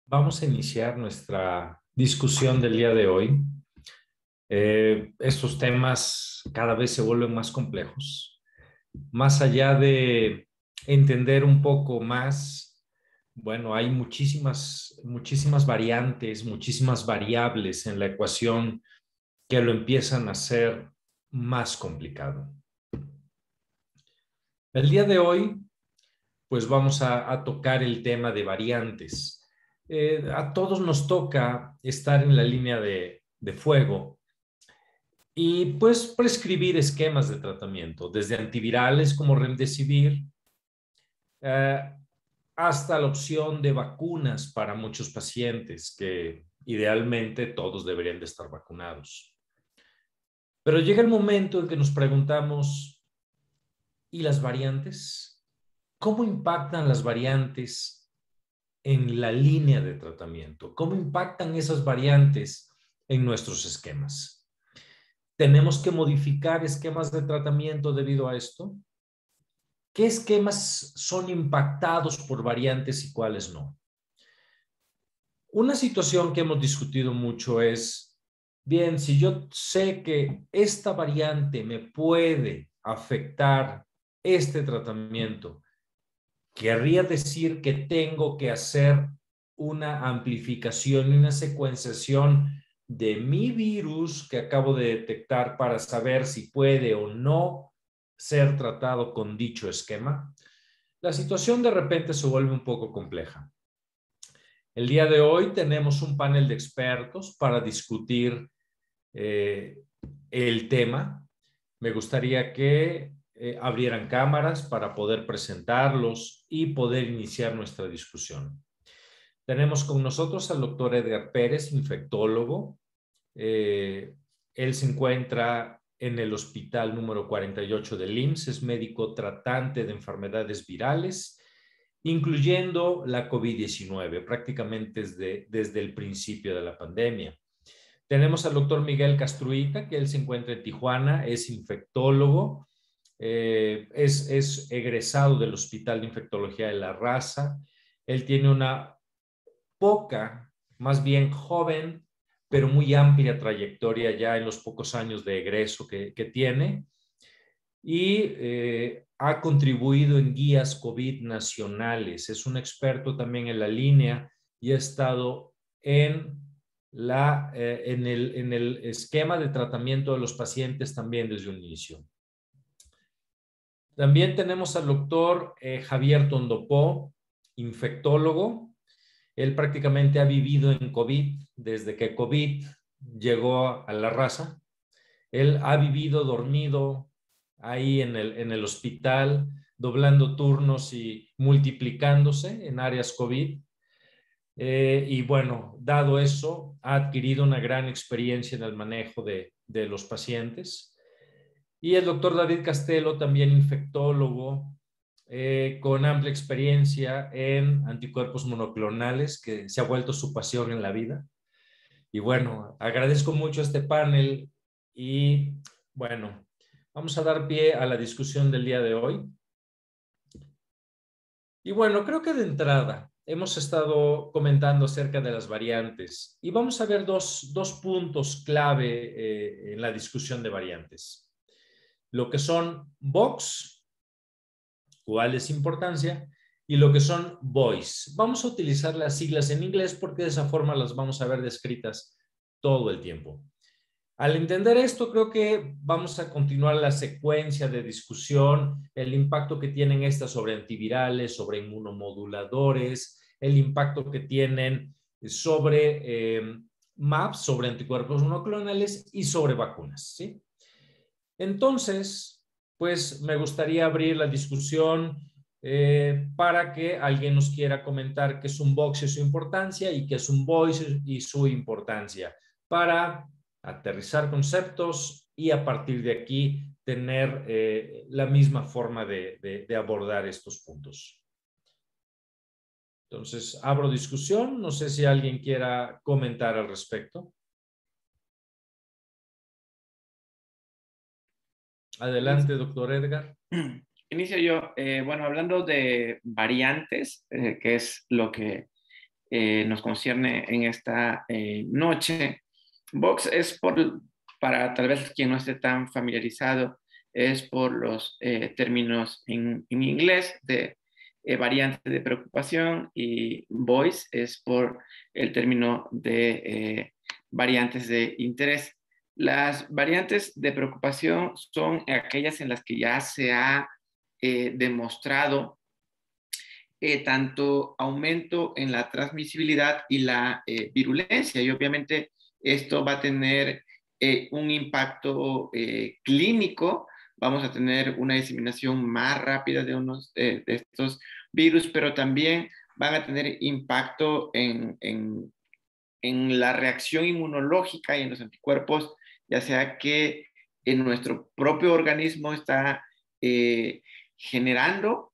Vamos a iniciar nuestra discusión del día de hoy. Estos temas cada vez se vuelven más complejos. Más allá de entender un poco más, bueno, hay muchísimas variantes, muchísimas variables en la ecuación que lo empiezan a hacer más complicado. El día de hoy, pues vamos a tocar el tema de variantes. A todos nos toca estar en la línea de fuego y pues prescribir esquemas de tratamiento, desde antivirales como Remdesivir eh, hasta la opción de vacunas para muchos pacientes que idealmente todos deberían de estar vacunados. Pero llega el momento en que nos preguntamos, ¿y las variantes? ¿Cómo impactan las variantes en la línea de tratamiento? ¿Cómo impactan esas variantes en nuestros esquemas? ¿Tenemos que modificar esquemas de tratamiento debido a esto? ¿Qué esquemas son impactados por variantes y cuáles no? Una situación que hemos discutido mucho es, bien, si yo sé que esta variante me puede afectar este tratamiento, querría decir que tengo que hacer una amplificación y una secuenciación de mi virus que acabo de detectar para saber si puede o no ser tratado con dicho esquema. La situación de repente se vuelve un poco compleja. El día de hoy tenemos un panel de expertos para discutir eh, el tema. Me gustaría que abrieran cámaras para poder presentarlos y poder iniciar nuestra discusión. Tenemos con nosotros al doctor Edgar Pérez, infectólogo. Eh, Él se encuentra en el hospital número 48 del IMSS, es médico tratante de enfermedades virales, incluyendo la COVID-19, prácticamente desde el principio de la pandemia. Tenemos al doctor Miguel Castruita, que él se encuentra en Tijuana, es infectólogo, es egresado del Hospital de Infectología de la Raza. Él tiene una poca, más bien joven, pero muy amplia trayectoria ya en los pocos años de egreso que tiene y ha contribuido en guías COVID nacionales. Es un experto también en la línea y ha estado en el esquema de tratamiento de los pacientes también desde un inicio. También tenemos al doctor Javier Tondopó, infectólogo. Él prácticamente ha vivido en COVID desde que COVID llegó a la raza. Él ha vivido dormido ahí en el hospital, doblando turnos y multiplicándose en áreas COVID. Y bueno, dado eso, ha adquirido una gran experiencia en el manejo de los pacientes. Y el doctor David Castelo, también infectólogo, con amplia experiencia en anticuerpos monoclonales, que se ha vuelto su pasión en la vida. Y bueno, agradezco mucho este panel y bueno, vamos a dar pie a la discusión del día de hoy. Y bueno, creo que de entrada hemos estado comentando acerca de las variantes y vamos a ver dos puntos clave en la discusión de variantes. Lo que son Vox, cuál es importancia, y lo que son voice. Vamos a utilizar las siglas en inglés porque de esa forma las vamos a ver descritas todo el tiempo. Al entender esto, creo que vamos a continuar la secuencia de discusión, el impacto que tienen estas sobre antivirales, sobre inmunomoduladores, el impacto que tienen sobre MAPS, sobre anticuerpos monoclonales y sobre vacunas, ¿sí? Entonces, pues me gustaría abrir la discusión para que alguien nos quiera comentar qué es un box y su importancia y qué es un voice y su importancia para aterrizar conceptos y a partir de aquí tener la misma forma de abordar estos puntos. Entonces, abro discusión. No sé si alguien quiera comentar al respecto. Adelante, doctor Edgar. Inicio yo. Bueno, hablando de variantes, que es lo que nos concierne en esta noche. Box es para tal vez quien no esté tan familiarizado, es por los términos en inglés de variantes de preocupación, y voice es por el término de variantes de interés. Las variantes de preocupación son aquellas en las que ya se ha demostrado tanto aumento en la transmisibilidad y la virulencia, y obviamente esto va a tener un impacto clínico. Vamos a tener una diseminación más rápida de unos de estos virus, pero también van a tener impacto en la reacción inmunológica y en los anticuerpos, ya sea que en nuestro propio organismo está generando,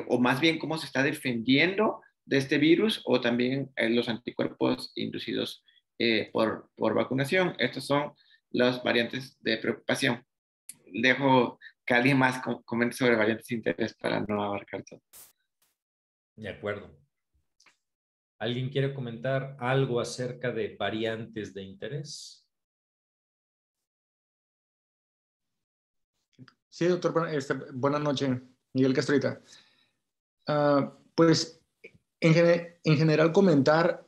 o más bien cómo se está defendiendo de este virus, o también los anticuerpos inducidos por vacunación. Estas son las variantes de preocupación. Dejo que alguien más comente sobre variantes de interés para no abarcar todo. De acuerdo. ¿Alguien quiere comentar algo acerca de variantes de interés? Sí, doctor, buenas noches, Miguel Castrita. Pues en general comentar,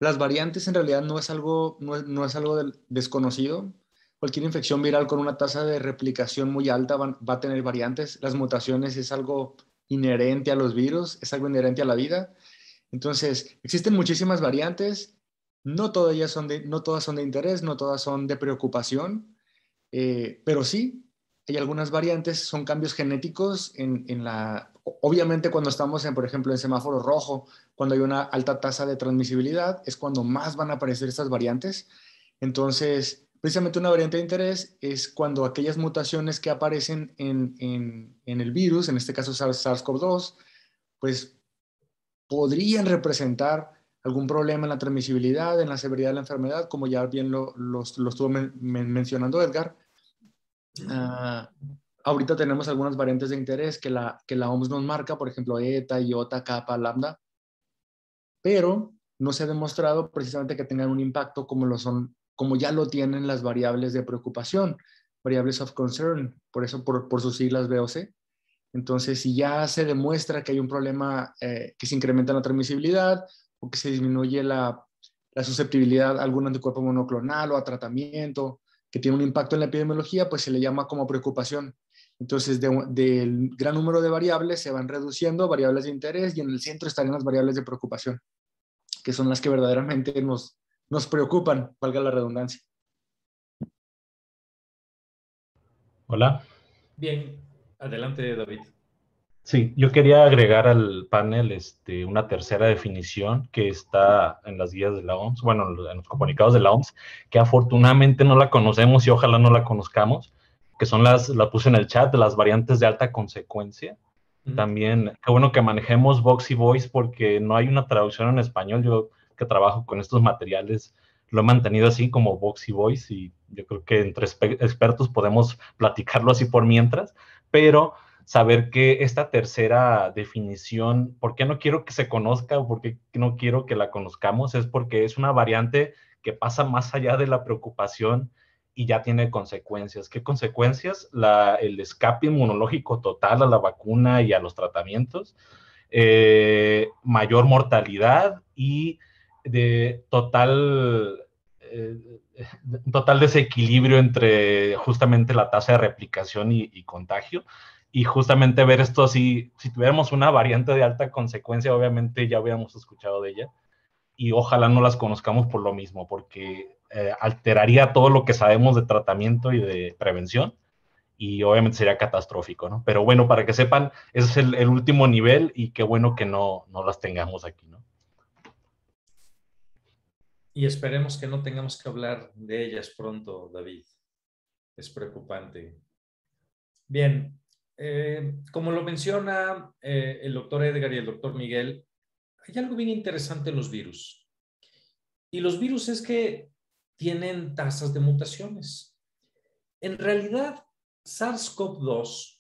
las variantes en realidad no es algo, no es algo desconocido. Cualquier infección viral con una tasa de replicación muy alta va a tener variantes. Las mutaciones es algo inherente a los virus, es algo inherente a la vida. Entonces, existen muchísimas variantes. No todas son de interés, no todas son de preocupación, pero sí, hay algunas variantes, son cambios genéticos obviamente cuando estamos, por ejemplo, en semáforo rojo, cuando hay una alta tasa de transmisibilidad, es cuando más van a aparecer estas variantes. Entonces, precisamente una variante de interés es cuando aquellas mutaciones que aparecen en el virus, en este caso SARS-CoV-2, pues podrían representar algún problema en la transmisibilidad, en la severidad de la enfermedad, como ya bien lo estuvo mencionando Edgar. Ahorita tenemos algunas variantes de interés que la OMS nos marca, por ejemplo, eta, iota, kappa, lambda, pero no se ha demostrado precisamente que tengan un impacto como ya lo tienen las variables de preocupación, variables of concern, por eso por sus siglas VOC. Entonces, si ya se demuestra que hay un problema que se incrementa la transmisibilidad o que se disminuye la susceptibilidad a algún anticuerpo monoclonal o a tratamiento, que tiene un impacto en la epidemiología, pues se le llama como preocupación. Entonces, del gran número de variables se van reduciendo variables de interés, y en el centro estarían las variables de preocupación, que son las que verdaderamente nos preocupan, valga la redundancia. Hola. Bien, adelante, David. Sí, yo quería agregar al panel una tercera definición que está en las guías de la OMS, bueno, en los comunicados de la OMS, que afortunadamente no la conocemos y ojalá no la conozcamos, que son la puse en el chat, de las variantes de alta consecuencia. También, qué bueno que manejemos Vox y Voice porque no hay una traducción en español. Yo que trabajo con estos materiales lo he mantenido así como Vox y Voice, y yo creo que entre expertos podemos platicarlo así por mientras, pero saber que esta tercera definición, ¿por qué no quiero que se conozca o por qué no quiero que la conozcamos? Es porque es una variante que pasa más allá de la preocupación y ya tiene consecuencias. ¿Qué consecuencias? El escape inmunológico total a la vacuna y a los tratamientos, mayor mortalidad y de total desequilibrio entre justamente la tasa de replicación y contagio. Y justamente ver esto así, si tuviéramos una variante de alta consecuencia, obviamente ya hubiéramos escuchado de ella, y ojalá no las conozcamos por lo mismo, porque alteraría todo lo que sabemos de tratamiento y de prevención, y obviamente sería catastrófico, ¿no? Pero bueno, para que sepan, ese es el último nivel, y qué bueno que no las tengamos aquí, ¿no? Y esperemos que no tengamos que hablar de ellas pronto, David. Es preocupante. Bien, como lo menciona el doctor Edgar y el doctor Miguel, hay algo bien interesante en los virus. Y los virus es que tienen tasas de mutaciones. En realidad, SARS-CoV-2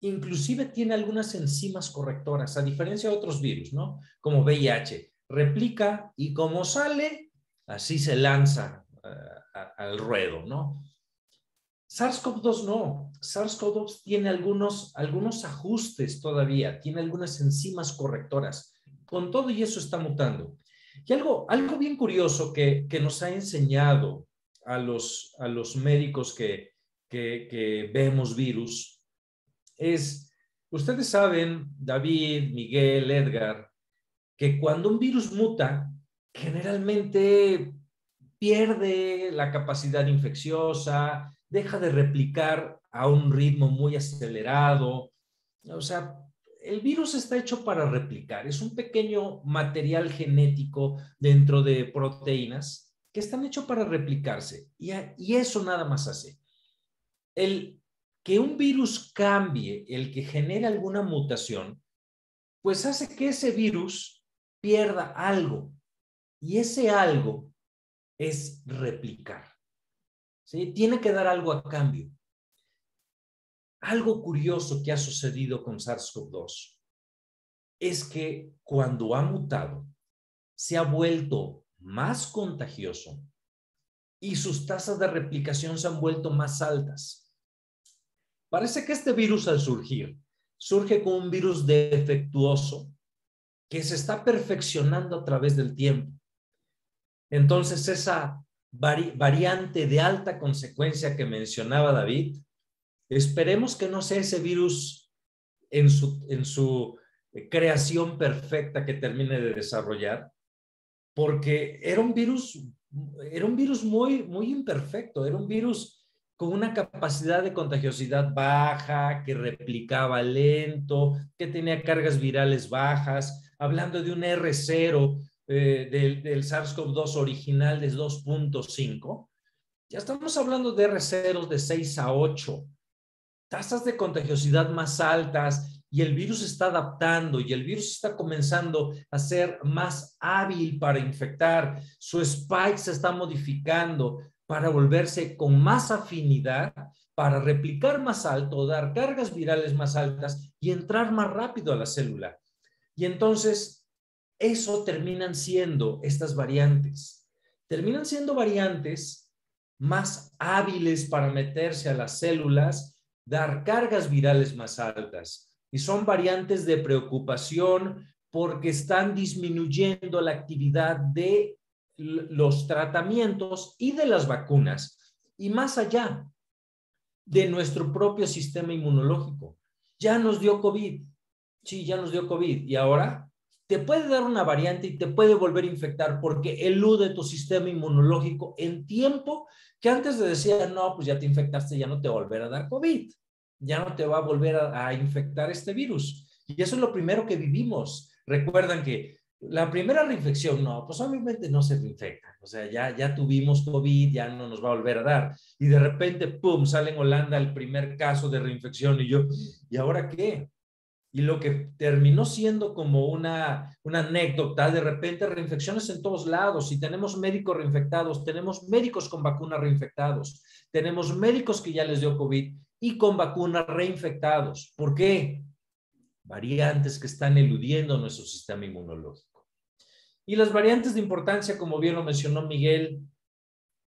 inclusive tiene algunas enzimas correctoras, a diferencia de otros virus, ¿no? Como VIH. replica y como sale, así se lanza al ruedo, ¿no? SARS-CoV-2 no. SARS-CoV-2 tiene algunos ajustes todavía, tiene algunas enzimas correctoras. Con todo y eso está mutando. Y algo bien curioso que nos ha enseñado a los médicos que vemos virus es, ustedes saben, David, Miguel, Edgar, que cuando un virus muta, generalmente pierde la capacidad infecciosa, deja de replicar a un ritmo muy acelerado. O sea, el virus está hecho para replicar. Es un pequeño material genético dentro de proteínas que están hechos para replicarse. Y eso nada más hace. El que un virus cambie, el que genere alguna mutación, pues hace que ese virus pierda algo. Y ese algo es replicar. ¿Sí? Tiene que dar algo a cambio. Algo curioso que ha sucedido con SARS-CoV-2 es que cuando ha mutado, se ha vuelto más contagioso y sus tasas de replicación se han vuelto más altas. Parece que este virus al surge como un virus defectuoso que se está perfeccionando a través del tiempo. Entonces, esa variante de alta consecuencia que mencionaba David, esperemos que no sea ese virus en su creación perfecta que termine de desarrollar, porque era un virus muy, muy imperfecto, era un virus con una capacidad de contagiosidad baja, que replicaba lento, que tenía cargas virales bajas, hablando de un R0 del SARS-CoV-2 original de 2.5, ya estamos hablando de R0 de 6 a 8, tasas de contagiosidad más altas, y el virus está adaptando y el virus está comenzando a ser más hábil para infectar. Su spike se está modificando para volverse con más afinidad, para replicar más alto, dar cargas virales más altas y entrar más rápido a la célula. Y entonces, eso terminan siendo estas variantes. Terminan siendo variantes más hábiles para meterse a las células, dar cargas virales más altas. Y son variantes de preocupación porque están disminuyendo la actividad de los tratamientos y de las vacunas, y más allá de nuestro propio sistema inmunológico. Ya nos dio COVID, sí, ya nos dio COVID, y ahora te puede dar una variante y te puede volver a infectar porque elude tu sistema inmunológico en tiempo que antes de decir, no, pues ya te infectaste, ya no te va a volver a dar COVID, ya no te va a volver a infectar este virus. Y eso es lo primero que vivimos. Recuerdan que la primera reinfección, no, pues obviamente no se reinfecta. O sea, ya tuvimos COVID, ya no nos va a volver a dar. Y de repente, pum, sale en Holanda el primer caso de reinfección y yo, ¿y ahora qué? Y lo que terminó siendo como una anécdota, de repente reinfecciones en todos lados, y tenemos médicos reinfectados, tenemos médicos con vacunas reinfectados, tenemos médicos que ya les dio COVID y con vacunas reinfectados. ¿Por qué? Variantes que están eludiendo nuestro sistema inmunológico. Y las variantes de importancia, como bien lo mencionó Miguel,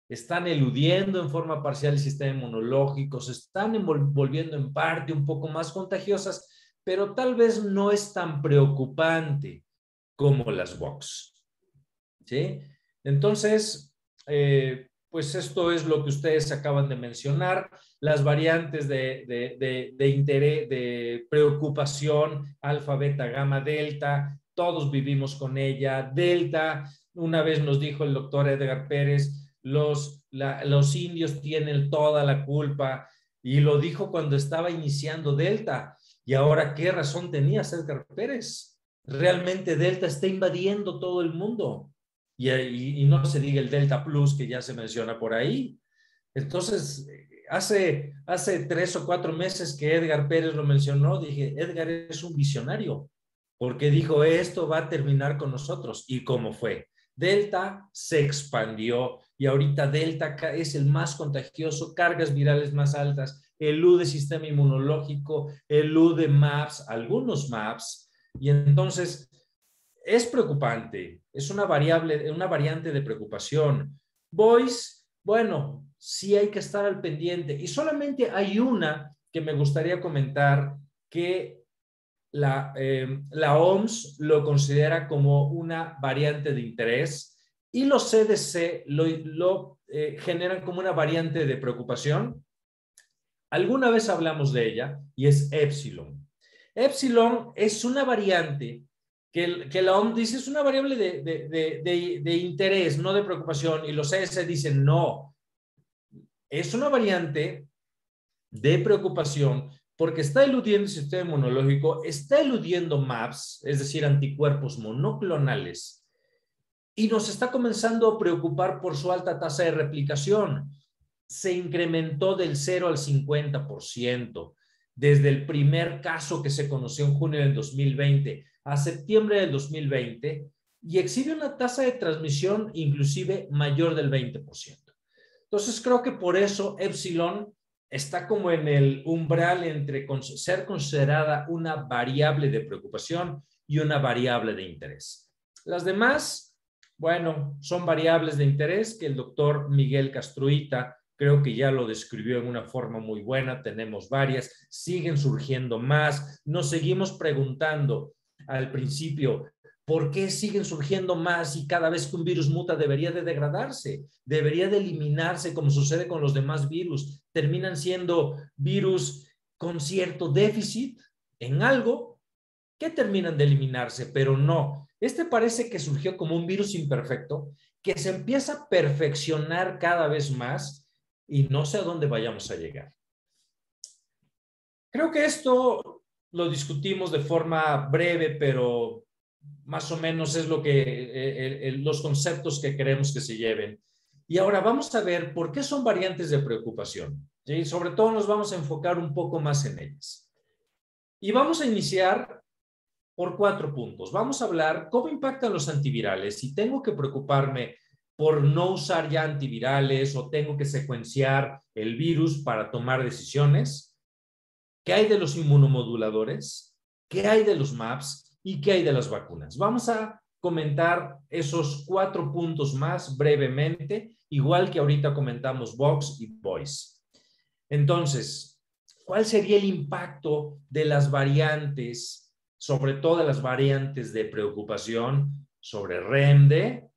están eludiendo en forma parcial el sistema inmunológico, se están volviendo en parte un poco más contagiosas, pero tal vez no es tan preocupante como las VOX. ¿Sí? Entonces, pues esto es lo que ustedes acaban de mencionar, las variantes de interés, de preocupación, alfa, beta, gamma, delta, todos vivimos con ella. Delta, una vez nos dijo el doctor Edgar Pérez, los indios tienen toda la culpa, y lo dijo cuando estaba iniciando Delta. Y ahora, ¿qué razón tenía Edgar Pérez? Realmente Delta está invadiendo todo el mundo. Y no se diga el Delta Plus, que ya se menciona por ahí. Entonces, hace 3 o 4 meses que Edgar Pérez lo mencionó, dije, Edgar es un visionario, porque dijo, esto va a terminar con nosotros. ¿Y cómo fue? Delta se expandió y ahorita Delta es el más contagioso, cargas virales más altas, elude sistema inmunológico, elude MAPS, algunos MAPS, y entonces es preocupante, es una variable, una variante de preocupación. Boys, bueno, sí hay que estar al pendiente. Y solamente hay una que me gustaría comentar que la OMS lo considera como una variante de interés y los CDC lo generan como una variante de preocupación. Alguna vez hablamos de ella y es Epsilon. Epsilon es una variante que la OMS dice es una variable de interés, no de preocupación, y los CDC dicen no, es una variante de preocupación porque está eludiendo el sistema inmunológico, está eludiendo MAPS, es decir, anticuerpos monoclonales, y nos está comenzando a preocupar por su alta tasa de replicación. Se incrementó del 0 al 50% desde el primer caso que se conoció en junio del 2020 a septiembre del 2020 y exhibe una tasa de transmisión inclusive mayor del 20%. Entonces creo que por eso Epsilon está como en el umbral entre ser considerada una variable de preocupación y una variable de interés. Las demás, bueno, son variables de interés que el doctor Miguel Castruita creo que ya lo describió en una forma muy buena. Tenemos varias, siguen surgiendo más. Nos seguimos preguntando al principio, ¿por qué siguen surgiendo más y cada vez que un virus muta debería de degradarse? Debería de eliminarse como sucede con los demás virus. Terminan siendo virus con cierto déficit en algo que terminan de eliminarse, pero no. Este parece que surgió como un virus imperfecto que se empieza a perfeccionar cada vez más y no sé a dónde vayamos a llegar. Creo que esto lo discutimos de forma breve, pero más o menos es lo que los conceptos que queremos que se lleven. Y ahora vamos a ver por qué son variantes de preocupación. ¿Sí? Sobre todo nos vamos a enfocar un poco más en ellas. Y vamos a iniciar por 4 puntos. Vamos a hablar cómo impactan los antivirales, si tengo que preocuparme por no usar ya antivirales o tengo que secuenciar el virus para tomar decisiones. ¿Qué hay de los inmunomoduladores? ¿Qué hay de los MAPS? ¿Y qué hay de las vacunas? Vamos a comentar esos 4 puntos más brevemente, igual que ahorita comentamos Vox y Voice. Entonces, ¿cuál sería el impacto de las variantes, sobre todo las variantes de preocupación, sobre REMDE,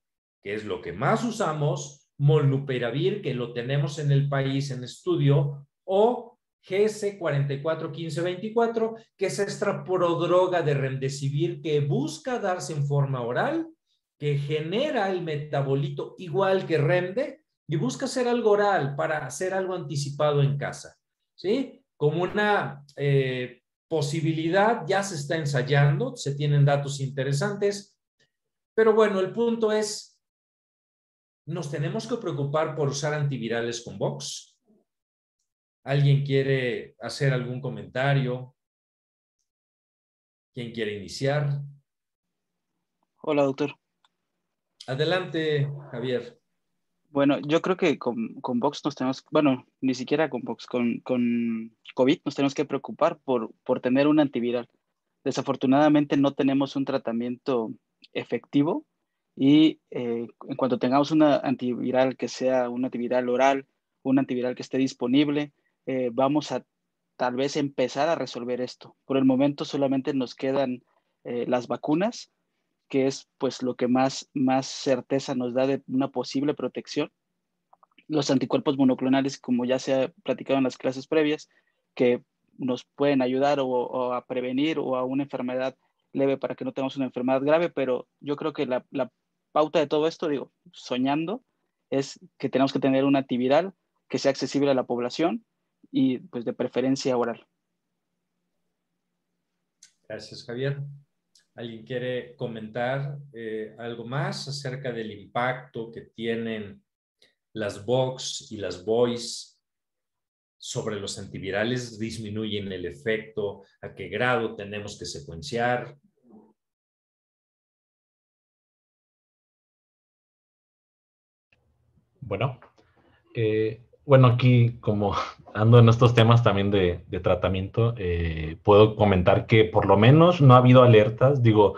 que es lo que más usamos, Molnupiravir, que lo tenemos en el país en estudio, o GS 441524, que es esta prodroga de Remdesivir que busca darse en forma oral, que genera el metabolito igual que Remde y busca hacer algo oral para hacer algo anticipado en casa. ¿Sí? Como una posibilidad, ya se está ensayando, se tienen datos interesantes, pero bueno, el punto es, ¿nos tenemos que preocupar por usar antivirales con Vox? ¿Alguien quiere hacer algún comentario? ¿Quién quiere iniciar? Hola, doctor. Adelante, Javier. Bueno, yo creo que con Vox nos tenemos, bueno, ni siquiera con Vox, con COVID nos tenemos que preocupar por tener un antiviral. Desafortunadamente no tenemos un tratamiento efectivo y en cuanto tengamos un antiviral que sea un antiviral oral, un antiviral que esté disponible, vamos a tal vez empezar a resolver esto. Por el momento solamente nos quedan las vacunas, que es pues lo que más certeza nos da de una posible protección. Los anticuerpos monoclonales, como ya se ha platicado en las clases previas, que nos pueden ayudar o a prevenir o a una enfermedad leve para que no tengamos una enfermedad grave, pero yo creo que la pauta de todo esto, digo, soñando, es que tenemos que tener un antiviral que sea accesible a la población y pues de preferencia oral. Gracias, Javier. ¿Alguien quiere comentar algo más acerca del impacto que tienen las Vox y las Voice sobre los antivirales? ¿Disminuyen el efecto? ¿A qué grado tenemos que secuenciar? Bueno, Bueno, aquí como ando en estos temas también de tratamiento, puedo comentar que por lo menos no ha habido alertas. Digo,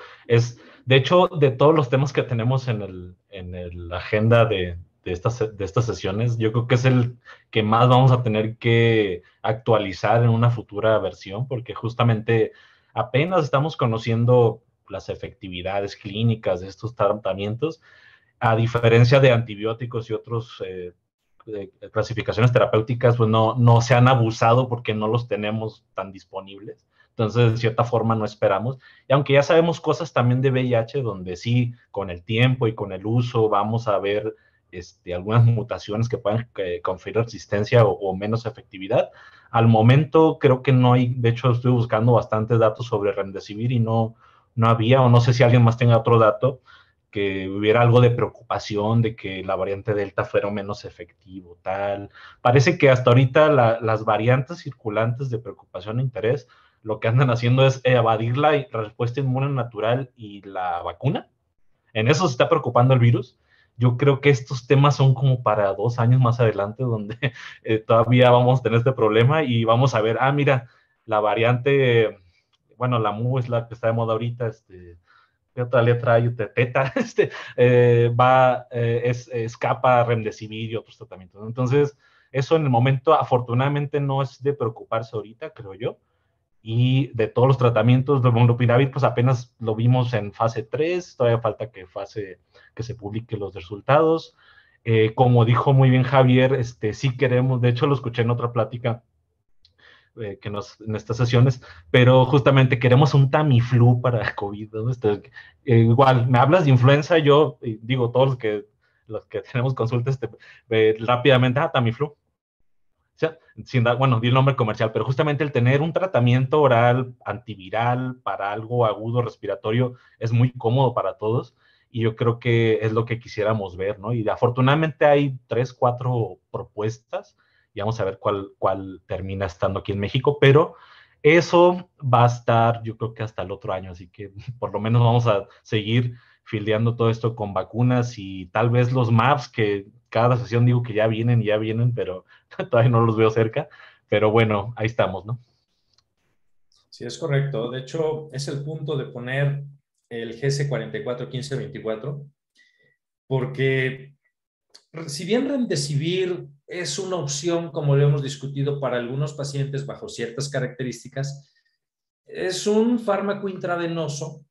de hecho, de todos los temas que tenemos la agenda de estas sesiones, yo creo que es el que más vamos a tener que actualizar en una futura versión, porque justamente apenas estamos conociendo las efectividades clínicas de estos tratamientos, a diferencia de antibióticos y otros clasificaciones terapéuticas, pues no se han abusado porque no los tenemos tan disponibles. Entonces, de cierta forma, no esperamos. Y aunque ya sabemos cosas también de VIH, donde sí, con el tiempo y con el uso, vamos a ver algunas mutaciones que pueden conferir resistencia o menos efectividad. Al momento, creo que no hay. De hecho, estoy buscando bastantes datos sobre Remdesivir y no había, o no sé si alguien más tenga otro dato, que hubiera algo de preocupación de que la variante Delta fuera menos efectivo, tal. Parece que hasta ahorita las variantes circulantes de preocupación e interés lo que andan haciendo es evadir la respuesta inmune natural y la vacuna. En eso se está preocupando el virus. Yo creo que estos temas son como para 2 años más adelante, donde todavía vamos a tener este problema y vamos a ver, mira, la variante, bueno, la MU es la que está de moda ahorita, ¿qué otra letra hay? Teta, escapa Remdesivir y otros tratamientos. Entonces, eso en el momento, afortunadamente, no es de preocuparse ahorita, creo yo. Y de todos los tratamientos de molnupiravir, pues apenas lo vimos en fase 3, todavía falta que se publiquen los resultados. Como dijo muy bien Javier, sí queremos, de hecho lo escuché en otra plática, en estas sesiones, pero justamente queremos un Tamiflu para COVID, ¿no? Igual, me hablas de influenza, yo digo, todos los que tenemos consultas, rápidamente, Tamiflu. O sea, bueno, di el nombre comercial, pero justamente el tener un tratamiento oral antiviral para algo agudo respiratorio es muy cómodo para todos y yo creo que es lo que quisiéramos ver, ¿no? Y afortunadamente hay 3, 4 propuestas y vamos a ver cuál termina estando aquí en México, pero eso va a estar yo creo que hasta el otro año, así que por lo menos vamos a seguir fildeando todo esto con vacunas y tal vez los MAPS, que cada sesión digo que ya vienen, pero todavía no los veo cerca, pero bueno, ahí estamos, ¿no? Sí, es correcto. De hecho, es el punto de poner el GS441524, porque si bien Remdesivir es una opción, como lo hemos discutido, para algunos pacientes bajo ciertas características, es un fármaco intravenoso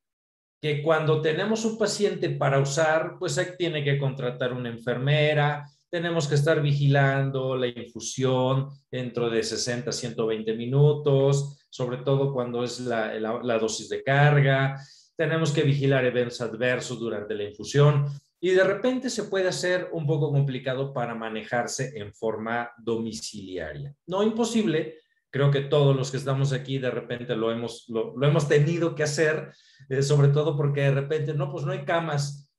que cuando tenemos un paciente para usar, pues ahí tiene que contratar una enfermera, tenemos que estar vigilando la infusión dentro de 60 a 120 minutos, sobre todo cuando es la dosis de carga, tenemos que vigilar eventos adversos durante la infusión y de repente se puede hacer un poco complicado para manejarse en forma domiciliaria. No imposible, creo que todos los que estamos aquí de repente lo hemos tenido que hacer, sobre todo porque de repente, no, pues no hay camas,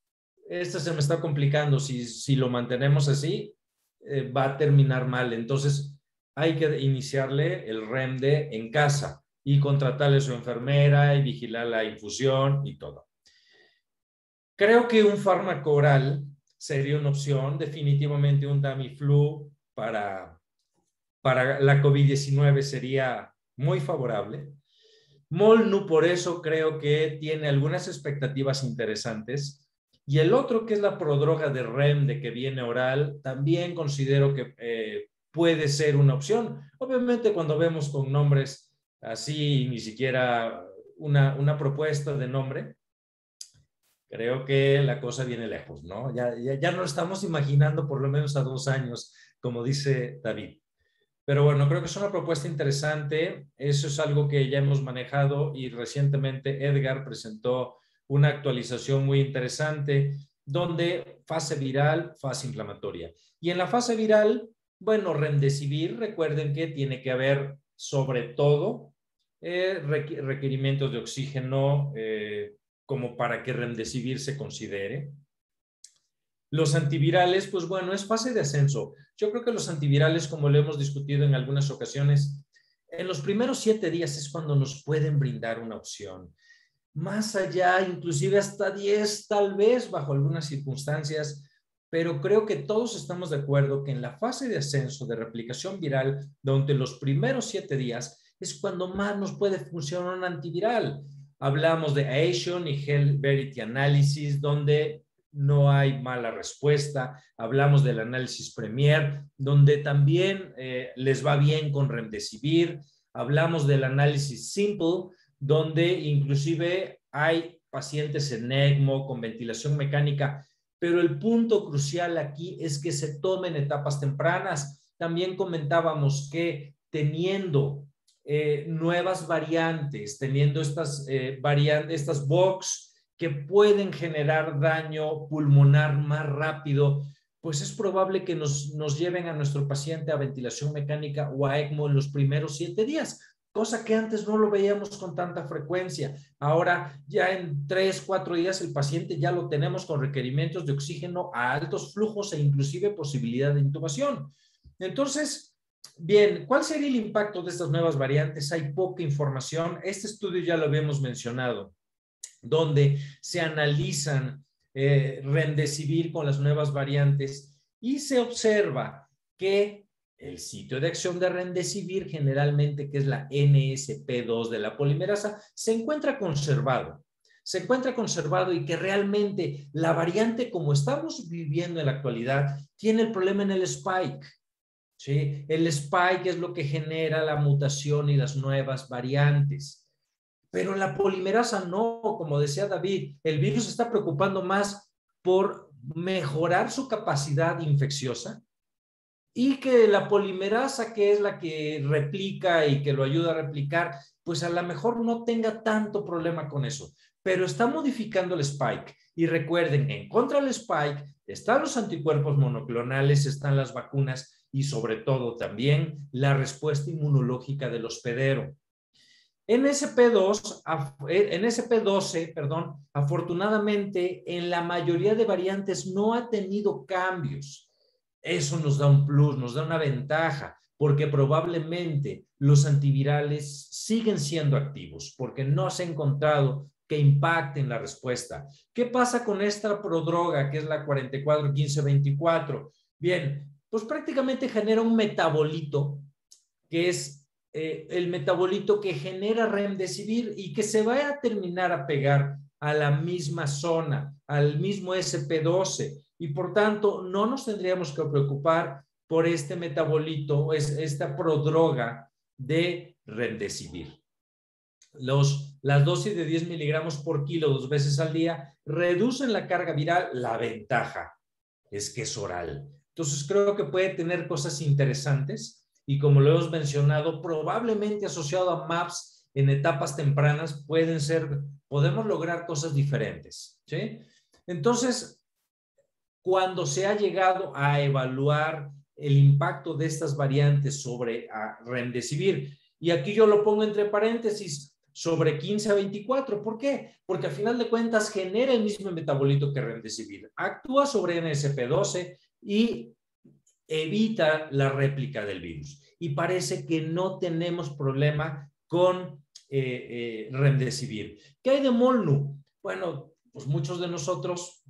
se me está complicando, si lo mantenemos así, va a terminar mal, entonces hay que iniciarle el REMDE en casa y contratarle a su enfermera y vigilar la infusión y todo. Creo que un fármaco oral sería una opción, definitivamente un Tamiflu para la COVID-19 sería muy favorable. Molnu, por eso creo que tiene algunas expectativas interesantes. Y el otro, que es la prodroga de REMDE que viene oral, también considero que puede ser una opción. Obviamente, cuando vemos con nombres así, ni siquiera una propuesta de nombre, creo que la cosa viene lejos, ¿no? Ya no lo estamos imaginando por lo menos a 2 años, como dice David. Pero bueno, creo que es una propuesta interesante. Eso es algo que ya hemos manejado y recientemente Edgar presentó una actualización muy interesante donde fase viral, fase inflamatoria. Y en la fase viral, bueno, Remdesivir, recuerden que tiene que haber sobre todo requerimientos de oxígeno como para que Remdesivir se considere. Los antivirales, pues bueno, es fase de ascenso. Yo creo que los antivirales, como lo hemos discutido en algunas ocasiones, en los primeros 7 días es cuando nos pueden brindar una opción. Más allá, inclusive hasta 10, tal vez, bajo algunas circunstancias, pero creo que todos estamos de acuerdo que en la fase de ascenso de replicación viral, durante los primeros 7 días, es cuando más nos puede funcionar un antiviral. Hablamos de Asian y Health Verity Analysis, donde no hay mala respuesta. Hablamos del análisis Premier, donde también les va bien con Remdesivir. Hablamos del análisis Simple, donde inclusive hay pacientes en ECMO con ventilación mecánica, pero el punto crucial aquí es que se tomen etapas tempranas. También comentábamos que teniendo nuevas variantes, teniendo estas variantes, estas VOX que pueden generar daño pulmonar más rápido, pues es probable que nos lleven a nuestro paciente a ventilación mecánica o a ECMO en los primeros 7 días, cosa que antes no lo veíamos con tanta frecuencia. Ahora ya en 3, 4 días el paciente ya lo tenemos con requerimientos de oxígeno a altos flujos e inclusive posibilidad de intubación. Entonces, bien, ¿cuál sería el impacto de estas nuevas variantes? Hay poca información. Este estudio ya lo habíamos mencionado, donde se analizan Remdesivir con las nuevas variantes y se observa que el sitio de acción de Remdesivir, generalmente que es la NSP2 de la polimerasa, se encuentra conservado. Se encuentra conservado y que realmente la variante como estamos viviendo en la actualidad tiene el problema en el spike. ¿Sí? El spike es lo que genera la mutación y las nuevas variantes. Pero la polimerasa no, como decía David, el virus está preocupando más por mejorar su capacidad infecciosa y que la polimerasa, que es la que replica y que lo ayuda a replicar, pues a lo mejor no tenga tanto problema con eso, pero está modificando el spike. Y recuerden, en contra del spike están los anticuerpos monoclonales, están las vacunas y sobre todo también la respuesta inmunológica del hospedero. En SP12, perdón, afortunadamente en la mayoría de variantes no ha tenido cambios. Eso nos da un plus, nos da una ventaja, porque probablemente los antivirales siguen siendo activos, porque no se ha encontrado que impacten la respuesta. ¿Qué pasa con esta prodroga, que es la 441524? Bien, pues prácticamente genera un metabolito, que es el metabolito que genera Remdesivir y que se va a terminar a pegar a la misma zona, al mismo SP12, y por tanto no nos tendríamos que preocupar por este metabolito, esta prodroga de Remdesivir. Las dosis de 10 miligramos por kilo 2 veces al día reducen la carga viral. La ventaja es que es oral. Entonces creo que puede tener cosas interesantes y, como lo hemos mencionado, probablemente asociado a MAPS en etapas tempranas podemos lograr cosas diferentes, ¿sí? Entonces, cuando se ha llegado a evaluar el impacto de estas variantes sobre Remdesivir, y aquí yo lo pongo entre paréntesis, sobre 15 a 24. ¿Por qué? Porque al final de cuentas genera el mismo metabolito que Remdesivir. Actúa sobre NSP12 y evita la réplica del virus. Y parece que no tenemos problema con Remdesivir. ¿Qué hay de Molnu? Bueno, pues muchos de nosotros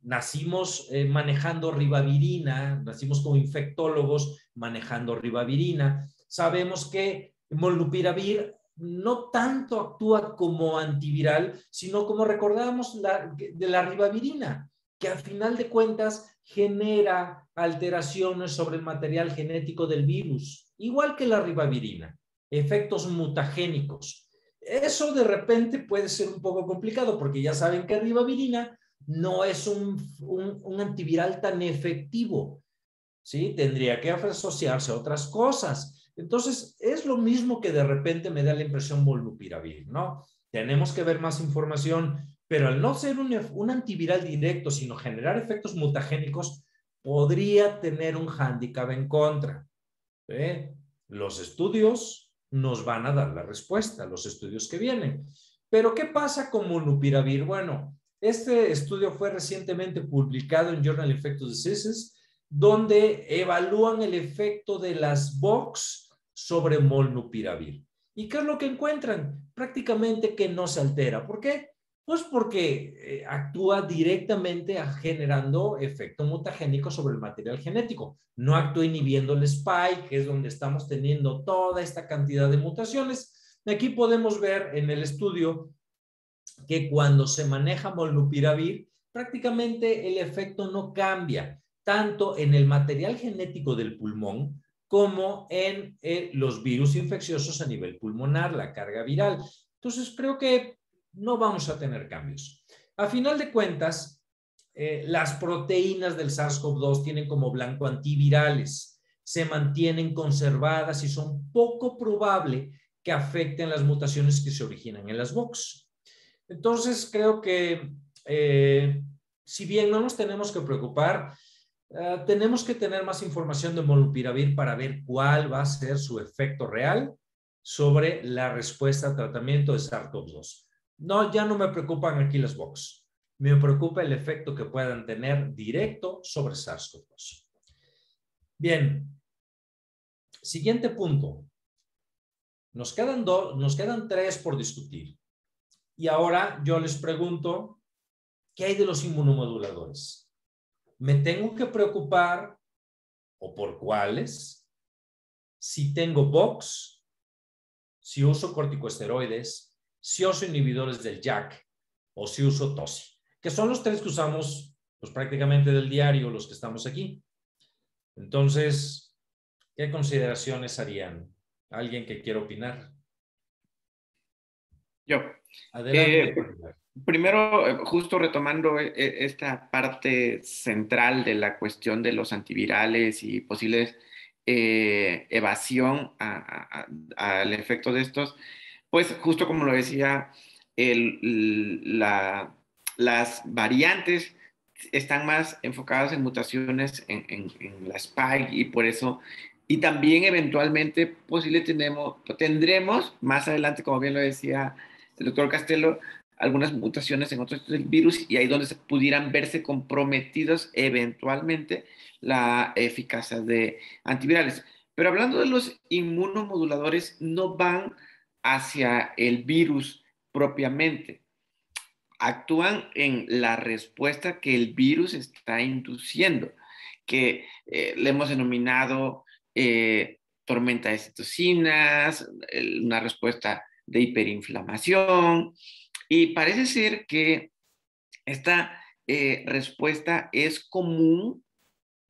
nacimos manejando ribavirina, nacimos como infectólogos manejando ribavirina. Sabemos que Molnupiravir no tanto actúa como antiviral, sino como recordábamos de la ribavirina, que al final de cuentas genera alteraciones sobre el material genético del virus, igual que la ribavirina, efectos mutagénicos. Eso de repente puede ser un poco complicado, porque ya saben que ribavirina no es un antiviral tan efectivo, ¿sí? Tendría que asociarse a otras cosas. Entonces, es lo mismo que de repente me da la impresión Molnupiravir, ¿no? Tenemos que ver más información, pero al no ser un antiviral directo, sino generar efectos mutagénicos, podría tener un hándicap en contra. Los estudios nos van a dar la respuesta, los estudios que vienen. Pero, ¿qué pasa con Molnupiravir? Bueno, este estudio fue recientemente publicado en Journal Infectious Diseases, donde evalúan el efecto de las VOX sobre Molnupiravir. ¿Y qué es lo que encuentran? Prácticamente que no se altera. ¿Por qué? Pues porque actúa directamente generando efecto mutagénico sobre el material genético. No actúa inhibiendo el spike, que es donde estamos teniendo toda esta cantidad de mutaciones. Aquí podemos ver en el estudio que cuando se maneja molnupiravir, prácticamente el efecto no cambia, tanto en el material genético del pulmón como en los virus infecciosos a nivel pulmonar, la carga viral. Entonces, creo que no vamos a tener cambios. A final de cuentas, las proteínas del SARS-CoV-2 tienen como blanco antivirales, se mantienen conservadas y son poco probable que afecten las mutaciones que se originan en las VOX. Entonces, creo que si bien no nos tenemos que preocupar, tenemos que tener más información de molnupiravir para ver cuál va a ser su efecto real sobre la respuesta al tratamiento de SARS-CoV-2. No, ya no me preocupan aquí las VOX. Me preocupa el efecto que puedan tener directo sobre SARS-CoV-2. Bien, siguiente punto. Nos quedan 3 por discutir. Y ahora yo les pregunto, ¿qué hay de los inmunomoduladores? ¿Me tengo que preocupar o por cuáles? Si tengo VOX, si uso corticosteroides, si uso inhibidores del JAK o si uso TOSI, que son los 3 que usamos pues, prácticamente del diario los que estamos aquí. Entonces, ¿qué consideraciones harían? ¿Alguien que quiera opinar? Yo. Adelante. Primero, justo retomando esta parte central de la cuestión de los antivirales y posibles evasión al efecto de estos, pues justo como lo decía, las variantes están más enfocadas en mutaciones en la spike y por eso, y también eventualmente tendremos más adelante, como bien lo decía el doctor Castelo, algunas mutaciones en otros del virus y ahí donde se pudieran verse comprometidos eventualmente la eficacia de antivirales. Pero hablando de los inmunomoduladores, no van hacia el virus propiamente, actúan en la respuesta que el virus está induciendo, que le hemos denominado tormenta de citocinas, una respuesta de hiperinflamación, y parece ser que esta respuesta es común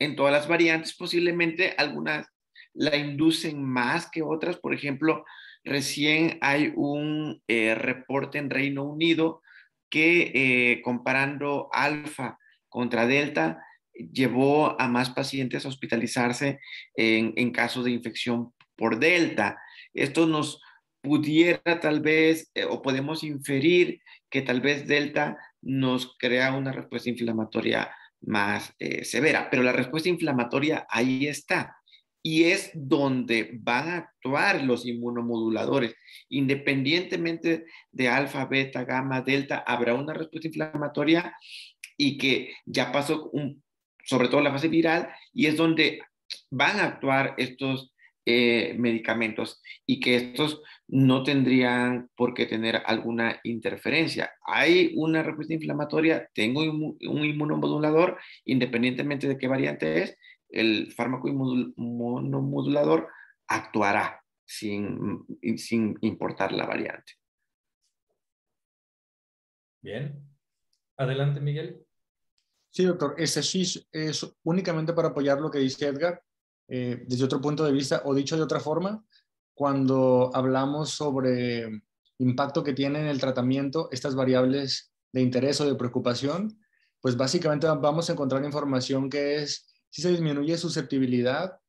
en todas las variantes, posiblemente algunas la inducen más que otras. Por ejemplo, recién hay un reporte en Reino Unido que comparando alfa contra delta, llevó a más pacientes a hospitalizarse en caso de infección por delta. Esto nos pudiera tal vez, o podemos inferir que tal vez delta nos crea una respuesta inflamatoria más severa, pero la respuesta inflamatoria ahí está y es donde van a actuar los inmunomoduladores. Independientemente de alfa, beta, gamma, delta, habrá una respuesta inflamatoria y que ya pasó sobre todo la fase viral y es donde van a actuar estos medicamentos y que estos no tendrían por qué tener alguna interferencia. Hay una respuesta inflamatoria, tengo un inmunomodulador, independientemente de qué variante es, el fármaco inmunomodulador actuará sin importar la variante. Bien. Adelante, Miguel. Sí, doctor. Este sí es únicamente para apoyar lo que dice Edgar. Desde otro punto de vista, o dicho de otra forma, cuando hablamos sobre impacto que tiene en el tratamiento estas variables de interés o de preocupación, pues básicamente vamos a encontrar información que es si se disminuye susceptibilidad,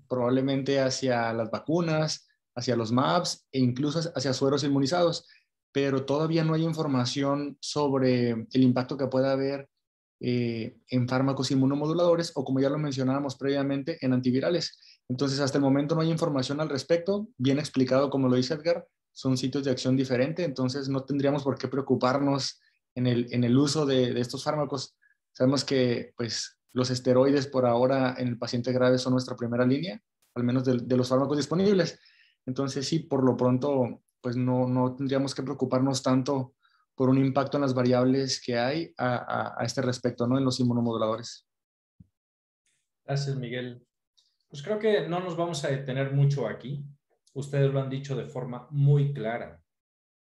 probablemente hacia las vacunas, hacia los MABs e incluso hacia sueros inmunizados, pero todavía no hay información sobre el impacto que pueda haber en fármacos inmunomoduladores o, como ya lo mencionábamos previamente, en antivirales. Entonces, hasta el momento no hay información al respecto, bien explicado como lo dice Edgar, son sitios de acción diferente, entonces no tendríamos por qué preocuparnos en el uso de estos fármacos. Sabemos que pues, los esteroides por ahora en el paciente grave son nuestra primera línea, al menos de los fármacos disponibles. Entonces, sí, por lo pronto, pues no tendríamos que preocuparnos tanto por un impacto en las variables que hay a este respecto, ¿no? En los inmunomoduladores. Gracias, Miguel. Pues creo que no nos vamos a detener mucho aquí. Ustedes lo han dicho de forma muy clara.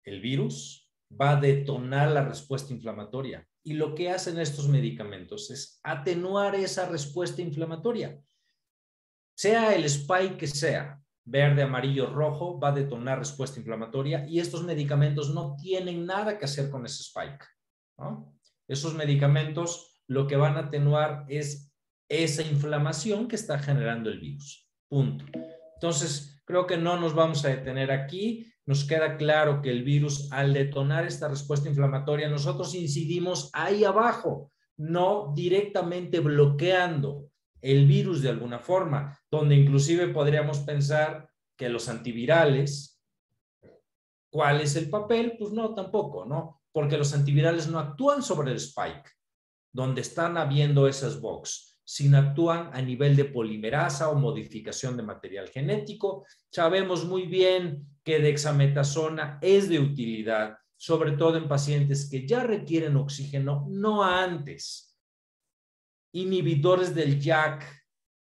El virus va a detonar la respuesta inflamatoria y lo que hacen estos medicamentos es atenuar esa respuesta inflamatoria. Sea el spike que sea, verde, amarillo, rojo, va a detonar respuesta inflamatoria y estos medicamentos no tienen nada que hacer con ese spike, ¿no? Esos medicamentos lo que van a atenuar es esa inflamación que está generando el virus. Punto. Entonces, creo que no nos vamos a detener aquí. Nos queda claro que el virus, al detonar esta respuesta inflamatoria, nosotros incidimos ahí abajo, no directamente bloqueando el virus de alguna forma, donde inclusive podríamos pensar que los antivirales, ¿cuál es el papel? Pues no, tampoco, ¿no? Porque los antivirales no actúan sobre el spike, donde están habiendo esas box, sino actúan a nivel de polimerasa o modificación de material genético. Sabemos muy bien que dexametasona es de utilidad, sobre todo en pacientes que ya requieren oxígeno, no antes. Inhibidores del JAK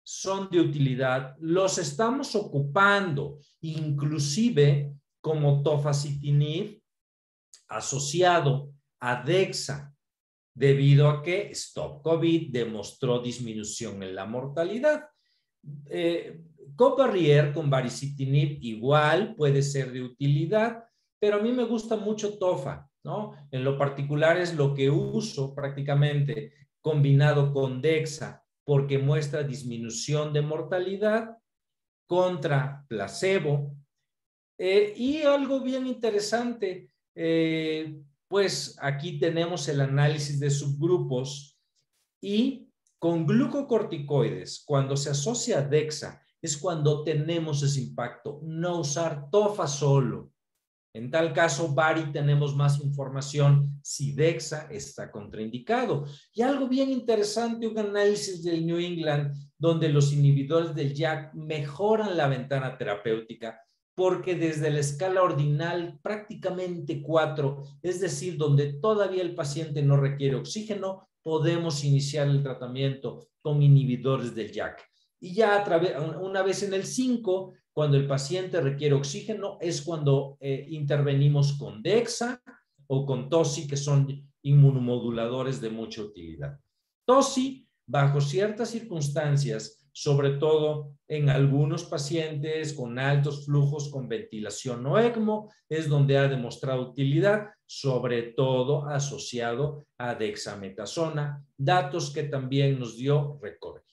son de utilidad, los estamos ocupando, inclusive como tofacitinib asociado a Dexa, debido a que Stop COVID demostró disminución en la mortalidad. Coparrier con baricitinib igual puede ser de utilidad, pero a mí me gusta mucho tofa, ¿no? En lo particular es lo que uso prácticamente combinado con Dexa, porque muestra disminución de mortalidad contra placebo. Y algo bien interesante, pues aquí tenemos el análisis de subgrupos y con glucocorticoides, cuando se asocia a Dexa, es cuando tenemos ese impacto, no usar tofa solo. En tal caso, Bari, tenemos más información si Dexa está contraindicado. Y algo bien interesante, un análisis del New England, donde los inhibidores del JAK mejoran la ventana terapéutica, porque desde la escala ordinal prácticamente 4, es decir, donde todavía el paciente no requiere oxígeno, podemos iniciar el tratamiento con inhibidores del JAK. Y ya una vez en el 5, cuando el paciente requiere oxígeno, es cuando intervenimos con Dexa o con Tosi, que son inmunomoduladores de mucha utilidad. Tosi, bajo ciertas circunstancias, sobre todo en algunos pacientes con altos flujos con ventilación o ECMO, es donde ha demostrado utilidad, sobre todo asociado a dexametasona, datos que también nos dio Recorey.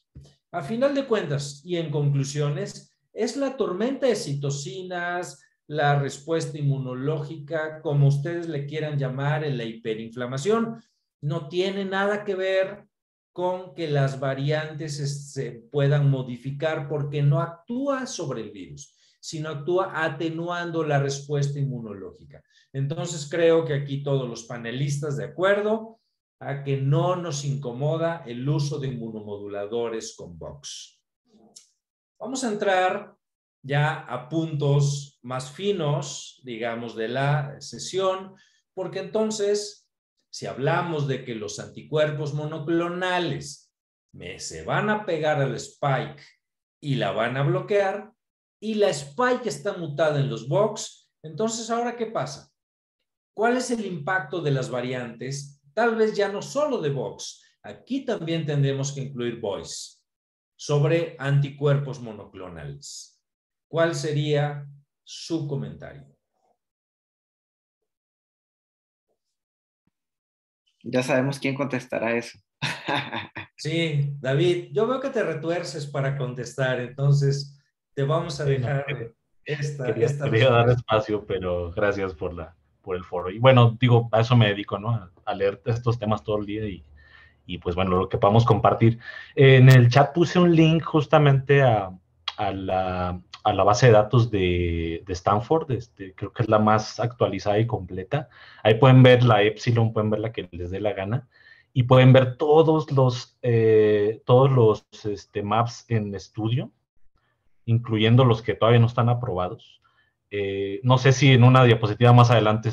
A final de cuentas y en conclusiones, es la tormenta de citocinas, la respuesta inmunológica, como ustedes le quieran llamar, en la hiperinflamación. No tiene nada que ver con que las variantes se puedan modificar porque no actúa sobre el virus, sino actúa atenuando la respuesta inmunológica. Entonces creo que aquí todos los panelistas de acuerdo a que no nos incomoda el uso de inmunomoduladores con Vox. Vamos a entrar ya a puntos más finos, digamos, de la sesión, porque entonces, si hablamos de que los anticuerpos monoclonales se van a pegar al spike y la van a bloquear, y la spike está mutada en los Vox, entonces, ¿ahora qué pasa? ¿Cuál es el impacto de las variantes? Tal vez ya no solo de Vox, aquí también tendremos que incluir Voice, sobre anticuerpos monoclonales. ¿Cuál sería su comentario? Ya sabemos quién contestará eso. Sí, David, yo veo que te retuerces para contestar, entonces te vamos a dejar Quería dar espacio, pero gracias por el foro. Y bueno, digo, a eso me dedico, ¿no? A leer estos temas todo el día y pues bueno, lo que podamos compartir. En el chat puse un link justamente a la base de datos de Stanford, creo que es la más actualizada y completa. Ahí pueden ver la Epsilon, pueden ver la que les dé la gana, y pueden ver todos los maps en estudio, incluyendo los que todavía no están aprobados. No sé si en una diapositiva más adelante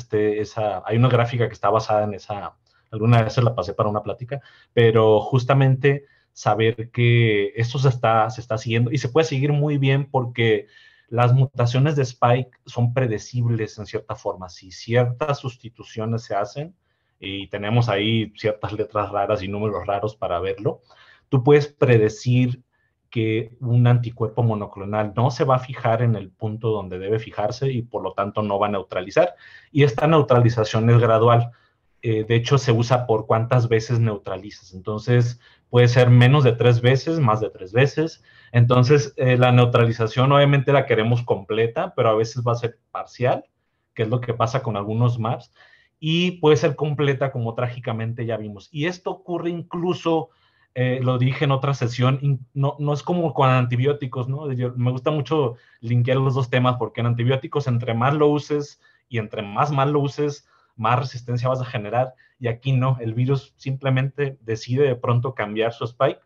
hay una gráfica que está basada en esa, alguna vez se la pasé para una plática, pero justamente saber que esto se está siguiendo y se puede seguir muy bien porque las mutaciones de Spike son predecibles en cierta forma. Si ciertas sustituciones se hacen y tenemos ahí ciertas letras raras y números raros para verlo, tú puedes predecir que un anticuerpo monoclonal no se va a fijar en el punto donde debe fijarse y por lo tanto no va a neutralizar. Y esta neutralización es gradual. De hecho, se usa por cuántas veces neutralizas. Entonces, puede ser menos de 3 veces, más de 3 veces. Entonces, la neutralización obviamente la queremos completa, pero a veces va a ser parcial, que es lo que pasa con algunos maps, y puede ser completa como trágicamente ya vimos. Y esto ocurre incluso, lo dije en otra sesión, no es como con antibióticos, ¿no? Me gusta mucho linkear los dos temas, porque en antibióticos entre más lo uses y entre más mal lo uses, más resistencia vas a generar, y aquí no, el virus simplemente decide de pronto cambiar su spike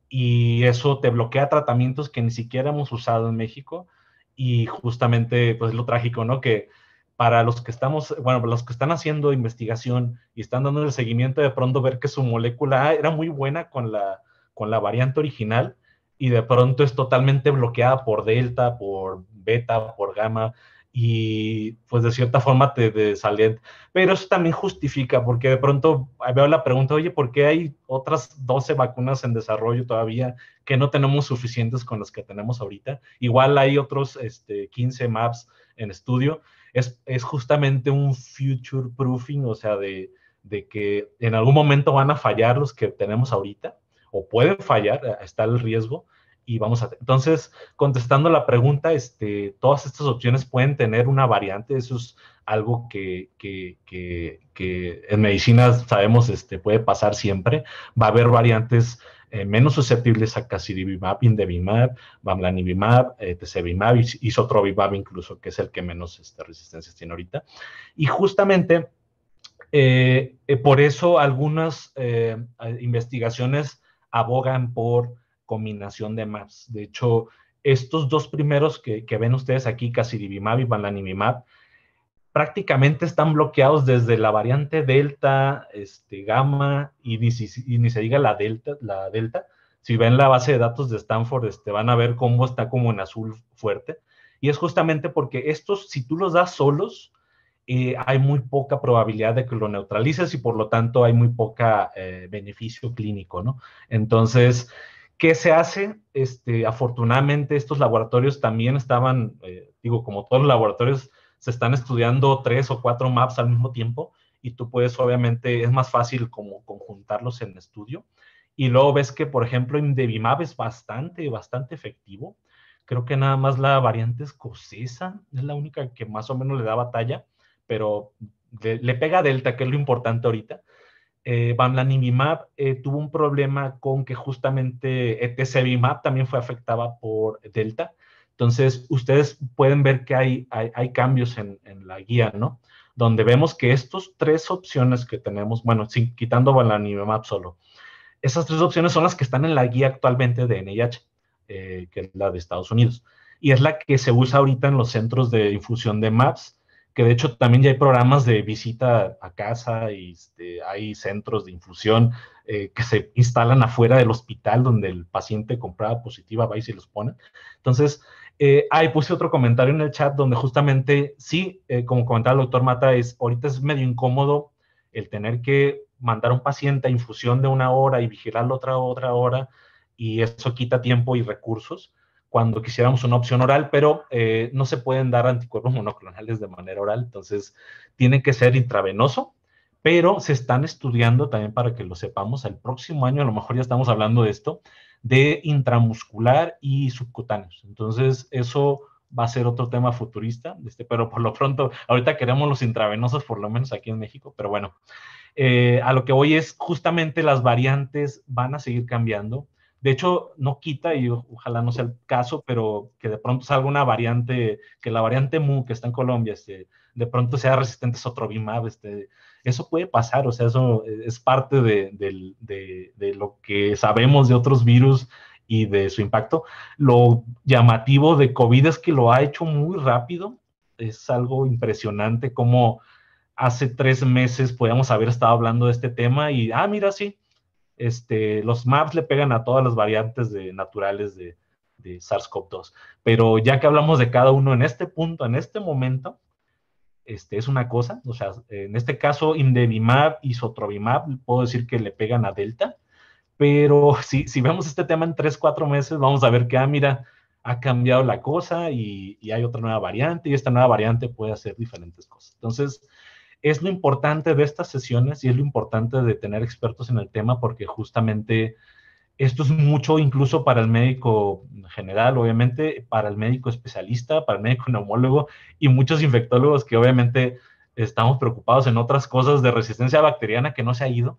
y eso te bloquea tratamientos que ni siquiera hemos usado en México y justamente pues es lo trágico, ¿no? Que para los que estamos, bueno, los que están haciendo investigación y están dando el seguimiento, de pronto ver que su molécula A era muy buena con la variante original y de pronto es totalmente bloqueada por delta, por beta, por gamma, y pues de cierta forma te desalienta. Pero eso también justifica, porque de pronto veo la pregunta, oye, ¿por qué hay otras 12 vacunas en desarrollo todavía que no tenemos suficientes con las que tenemos ahorita? Igual hay otros 15 maps en estudio. Es justamente un future proofing, o sea, de que en algún momento van a fallar los que tenemos ahorita, o pueden fallar, está el riesgo, y vamos a... Entonces, contestando la pregunta, todas estas opciones pueden tener una variante, eso es algo que en medicina sabemos puede pasar siempre. Va a haber variantes menos susceptibles a casirivimab, indebimab, bamlanivimab, tezepelumab y isotrovimab incluso, que es el que menos resistencias tiene ahorita. Y justamente por eso algunas investigaciones abogan por combinación de maps. De hecho, estos dos primeros que ven ustedes aquí, casirivimab y bamlanivimab, prácticamente están bloqueados desde la variante Delta, Gamma, y ni se diga la Delta. Si ven la base de datos de Stanford, van a ver cómo está como en azul fuerte. Y es justamente porque estos, si tú los das solos, hay muy poca probabilidad de que lo neutralices y por lo tanto hay muy poca beneficio clínico, ¿no? Entonces, ¿qué se hace? Afortunadamente, estos laboratorios también estaban, como todos los laboratorios, se están estudiando 3 o 4 maps al mismo tiempo y tú puedes, obviamente, es más fácil como conjuntarlos en estudio. Y luego ves que, por ejemplo, Indebimab es bastante efectivo. Creo que nada más la variante escocesa es la única que más o menos le da batalla, pero le pega a Delta, que es lo importante ahorita. Bamlanivimab tuvo un problema con que justamente etesevimab también fue afectada por Delta. Entonces, ustedes pueden ver que hay cambios en la guía, ¿no? Donde vemos que estas 3 opciones que tenemos, bueno, quitando bamlanivimab solo, esas 3 opciones son las que están en la guía actualmente de NIH, que es la de Estados Unidos. Y es la que se usa ahorita en los centros de infusión de MAPS, que de hecho también ya hay programas de visita a casa y hay centros de infusión que se instalan afuera del hospital donde el paciente con prueba positiva va y se los pone. Entonces, ahí puse otro comentario en el chat donde justamente, sí, como comentaba el doctor Mata, ahorita es medio incómodo el tener que mandar a un paciente a infusión de 1 hora y vigilarlo otra hora, y eso quita tiempo y recursos cuando quisiéramos una opción oral, pero no se pueden dar anticuerpos monoclonales de manera oral, entonces tiene que ser intravenoso, pero se están estudiando también para que lo sepamos, el próximo año a lo mejor ya estamos hablando de esto, de intramuscular y subcutáneos. Entonces eso va a ser otro tema futurista, pero por lo pronto, ahorita queremos los intravenosos, por lo menos aquí en México, pero bueno, a lo que voy es justamente las variantes van a seguir cambiando. De hecho, no quita, y ojalá no sea el caso, pero que de pronto salga una variante, que la variante Mu que está en Colombia, de pronto sea resistente a sotrovimab, eso puede pasar, o sea, eso es parte de lo que sabemos de otros virus y de su impacto. Lo llamativo de COVID es que lo ha hecho muy rápido, Es algo impresionante cómo hace 3 meses podíamos haber estado hablando de este tema y, mira, sí, los MAPS le pegan a todas las variantes naturales de SARS-CoV-2. Pero ya que hablamos de cada uno en este punto, en este momento, es una cosa. O sea, en este caso, Indevimab y Sotrovimab, puedo decir que le pegan a Delta. Pero si vemos este tema en 3, 4 meses, vamos a ver que, mira, ha cambiado la cosa y hay otra nueva variante y esta nueva variante puede hacer diferentes cosas. Entonces, es lo importante de estas sesiones y es lo importante de tener expertos en el tema, porque justamente esto es mucho incluso para el médico general, obviamente, para el médico especialista, para el médico neumólogo y muchos infectólogos que obviamente estamos preocupados en otras cosas de resistencia bacteriana que no se ha ido,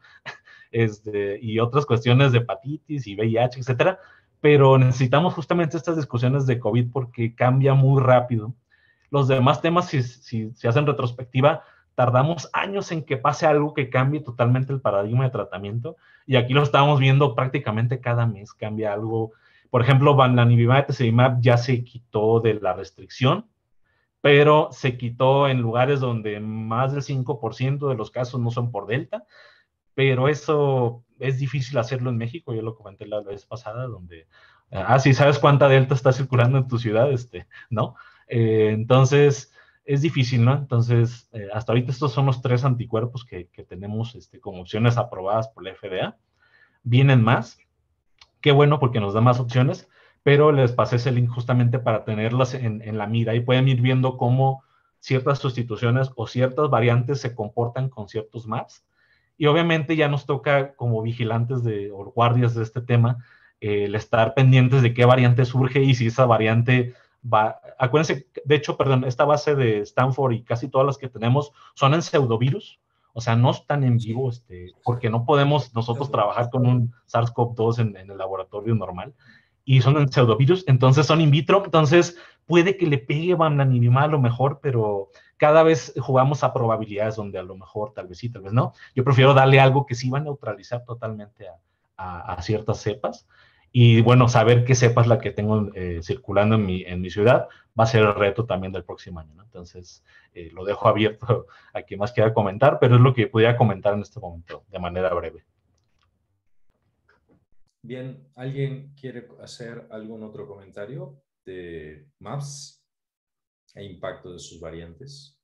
y otras cuestiones de hepatitis y VIH, etcétera, pero necesitamos justamente estas discusiones de COVID porque cambia muy rápido. Los demás temas, si se hacen retrospectiva, tardamos años en que pase algo que cambie totalmente el paradigma de tratamiento, y aquí lo estamos viendo prácticamente cada mes, cambia algo. Por ejemplo, Bamlanivimab, Tezepelumab ya se quitó de la restricción, pero se quitó en lugares donde más del 5% de los casos no son por Delta, pero eso es difícil hacerlo en México. Yo lo comenté la vez pasada, donde, sí, ¿sabes cuánta Delta está circulando en tu ciudad? ¿No? Entonces, es difícil, ¿no? Entonces, hasta ahorita estos son los 3 anticuerpos que tenemos como opciones aprobadas por la FDA. Vienen más. Qué bueno, porque nos da más opciones, pero les pasé ese link justamente para tenerlas en la mira y pueden ir viendo cómo ciertas sustituciones o ciertas variantes se comportan con ciertos MAPs. Y obviamente ya nos toca, como vigilantes o guardias de este tema, el estar pendientes de qué variante surge y si esa variante va. Acuérdense, de hecho, perdón, esta base de Stanford y casi todas las que tenemos son en pseudovirus, o sea, no están en vivo, porque no podemos nosotros trabajar con un SARS-CoV-2 en el laboratorio normal, y son en pseudovirus, entonces son in vitro, entonces puede que le pegue Bamlanivimab a lo mejor, pero cada vez jugamos a probabilidades donde a lo mejor, tal vez sí, tal vez no. Yo prefiero darle algo que sí va a neutralizar totalmente a ciertas cepas. Y bueno, saber qué cepa es la que tengo circulando en mi ciudad va a ser el reto también del próximo año, ¿no? Entonces, lo dejo abierto a quien más quiera comentar, pero es lo que podría comentar en este momento, de manera breve. Bien, ¿alguien quiere hacer algún otro comentario de MAPS e impacto de sus variantes?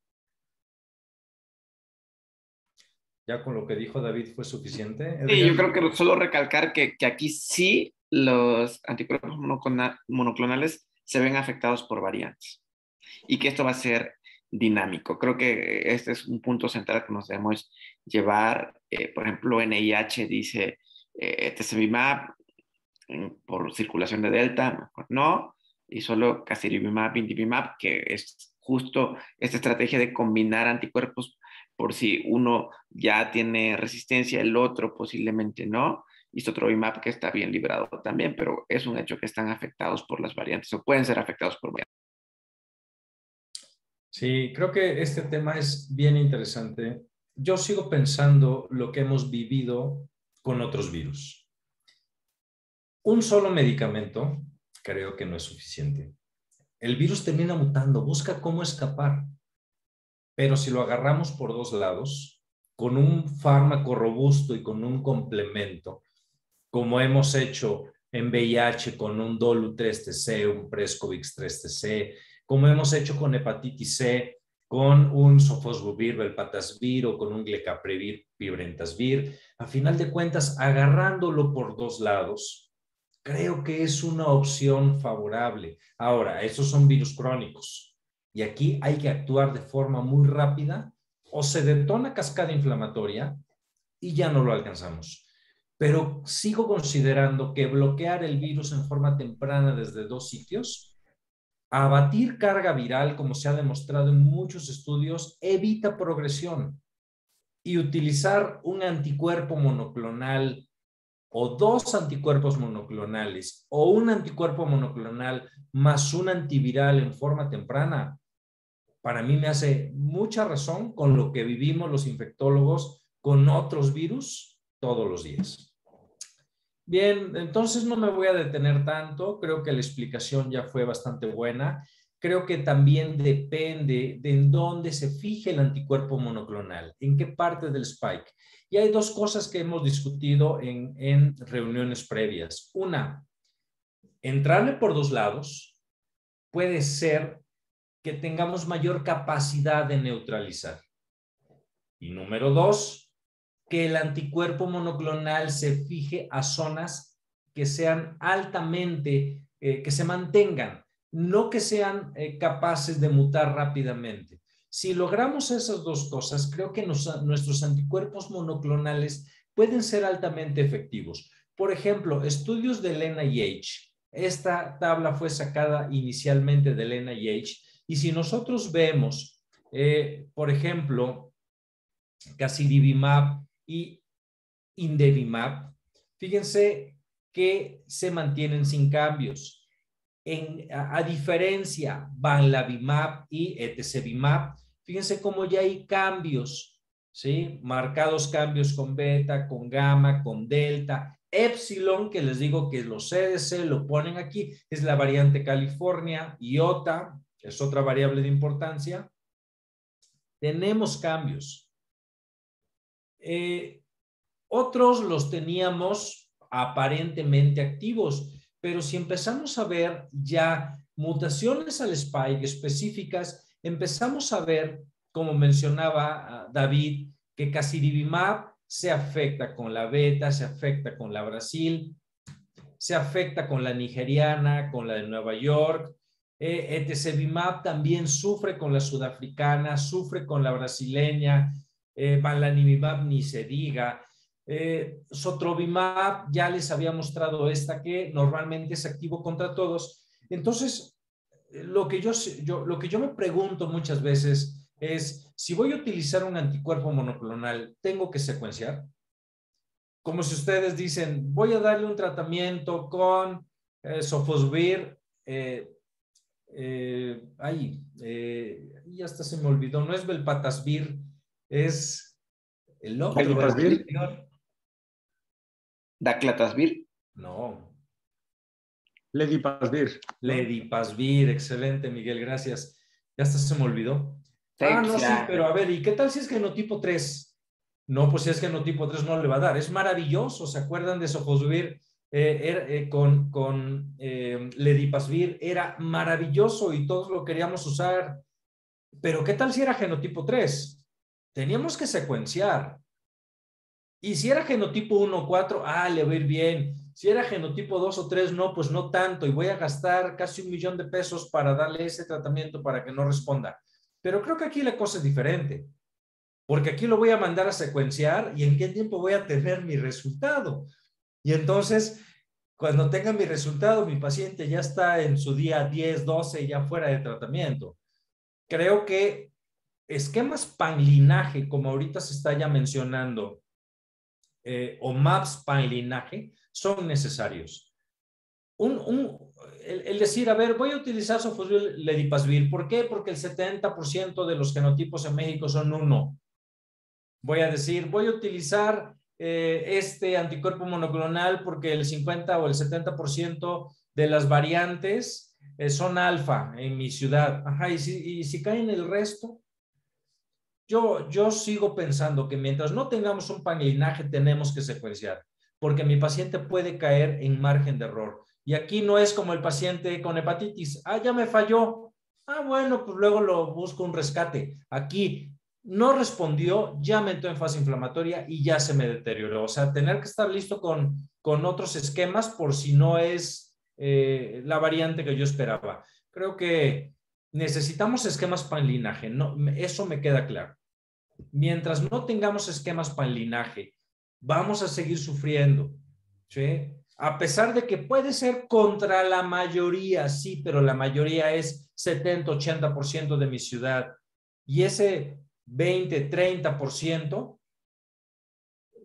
¿Ya con lo que dijo David fue suficiente, Edgar? Sí, yo creo que solo recalcar que aquí sí los anticuerpos monoclonales se ven afectados por variantes y que esto va a ser dinámico. Creo que este es un punto central que nos debemos llevar. Por ejemplo, NIH dice Tezepelumab por circulación de Delta, mejor no, y solo Casirivimab, Indivimab, que es justo esta estrategia de combinar anticuerpos por si uno ya tiene resistencia, el otro posiblemente no, y Sotrovimab que está bien librado también, pero es un hecho que están afectados por las variantes o pueden ser afectados por variantes. Sí, creo que este tema es bien interesante. Yo sigo pensando lo que hemos vivido con otros virus. Un solo medicamento creo que no es suficiente. El virus termina mutando, busca cómo escapar. Pero si lo agarramos por 2 lados, con un fármaco robusto y con un complemento, como hemos hecho en VIH con un Dolu-3-TC, un Prescovix 3-TC, como hemos hecho con hepatitis C, con un Sofosbuvir, Velpatasvir o con un Glecaprevir, Pibrentasvir, a final de cuentas, agarrándolo por 2 lados, creo que es una opción favorable. Ahora, esos son virus crónicos. Y aquí hay que actuar de forma muy rápida o se detona cascada inflamatoria y ya no lo alcanzamos. Pero sigo considerando que bloquear el virus en forma temprana desde 2 sitios, abatir carga viral, como se ha demostrado en muchos estudios, evita progresión. Y utilizar un anticuerpo monoclonal o 2 anticuerpos monoclonales o un anticuerpo monoclonal más un antiviral en forma temprana, para mí me hace mucha razón con lo que vivimos los infectólogos con otros virus todos los días. Bien, entonces no me voy a detener tanto, creo que la explicación ya fue bastante buena. creo que también depende de en dónde se fije el anticuerpo monoclonal, en qué parte del spike. Y hay dos cosas que hemos discutido en reuniones previas. Una, entrarle por dos lados puede ser que tengamos mayor capacidad de neutralizar. Y número dos, que el anticuerpo monoclonal se fije a zonas que sean altamente, que se mantengan, no que sean capaces de mutar rápidamente. Si logramos esas dos cosas, creo que nuestros anticuerpos monoclonales pueden ser altamente efectivos. Por ejemplo, estudios del NIH. Esta tabla fue sacada inicialmente del NIH. Y si nosotros vemos, por ejemplo, casirivimab y indevimab, fíjense que se mantienen sin cambios. A diferencia, banlavimab y etesevimab, fíjense cómo ya hay cambios, ¿sí? Marcados cambios con beta, con gamma, con delta. Epsilon, que les digo que los CDC lo ponen aquí, es la variante California. Iota, es otra variable de importancia. Tenemos cambios. Otros los teníamos aparentemente activos, pero si empezamos a ver ya mutaciones al spike específicas, empezamos a ver, como mencionaba David, que casirivimab se afecta con la beta, se afecta con la Brasil, se afecta con la nigeriana, con la de Nueva York. Etesevimab también sufre con la sudafricana, sufre con la brasileña, bamlanivimab ni se diga. Sotrovimab, ya les había mostrado esta que normalmente es activo contra todos. Entonces, lo que yo me pregunto muchas veces es, si voy a utilizar un anticuerpo monoclonal, ¿tengo que secuenciar? Como si ustedes dicen, voy a darle un tratamiento con sofosbuvir, ya hasta se me olvidó, no es velpatasvir, es el otro. ¿Velpatasvir? Daclatasvir. No. Ledipasvir. Ledipasvir, excelente, Miguel, gracias. Ya hasta se me olvidó. No, sí, Ya. pero a ver, ¿y qué tal si es genotipo 3? No, pues si es genotipo 3 no le va a dar. Es maravilloso, ¿se acuerdan de sofosbuvir con ledipasvir? Era maravilloso y todos lo queríamos usar. Pero ¿qué tal si era genotipo 3? Teníamos que secuenciar. Y si era genotipo 1 o 4, le va a ir bien. Si era genotipo 2 o 3, no, pues no tanto. Y voy a gastar casi $1,000,000 para darle ese tratamiento para que no responda. Pero creo que aquí la cosa es diferente. Porque aquí lo voy a mandar a secuenciar y en qué tiempo voy a tener mi resultado. Y entonces, cuando tenga mi resultado, mi paciente ya está en su día 10, 12, ya fuera de tratamiento. Creo que esquemas panlinaje, como ahorita se está ya mencionando, o maps panlinaje, son necesarios. El decir, a ver, voy a utilizar sofosbuvir ledipasvir. ¿Por qué? Porque el 70% de los genotipos en México son 1. Voy a decir, voy a utilizar este anticuerpo monoclonal porque el 50 o el 70% de las variantes son alfa en mi ciudad. Ajá, y si caen el resto, yo sigo pensando que mientras no tengamos un panlinaje tenemos que secuenciar, porque mi paciente puede caer en margen de error. Y aquí no es como el paciente con hepatitis. Ya me falló. Bueno, pues luego lo busco un rescate. Aquí no respondió, ya me entró en fase inflamatoria y ya se me deterioró. O sea, tener que estar listo con otros esquemas por si no es la variante que yo esperaba. Creo que necesitamos esquemas panlinaje, no, eso me queda claro. Mientras no tengamos esquemas panlinaje, vamos a seguir sufriendo, ¿sí? A pesar de que puede ser contra la mayoría, sí, pero la mayoría es 70-80% de mi ciudad. Y ese 20-30%,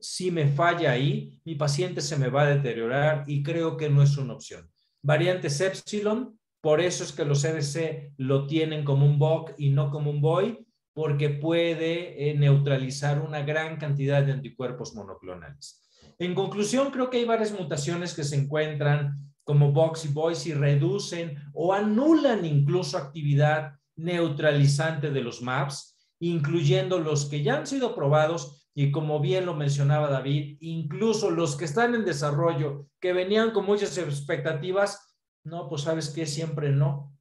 si me falla ahí, mi paciente se me va a deteriorar y creo que no es una opción. Variantes Epsilon, por eso es que los CDC lo tienen como un BOC y no como un BOI, porque puede neutralizar una gran cantidad de anticuerpos monoclonales. En conclusión, creo que hay varias mutaciones que se encuentran como Box y Boise reducen o anulan incluso actividad neutralizante de los MAPS, incluyendo los que ya han sido probados y, como bien lo mencionaba David, incluso los que están en desarrollo, que venían con muchas expectativas. No, pues sabes que siempre no.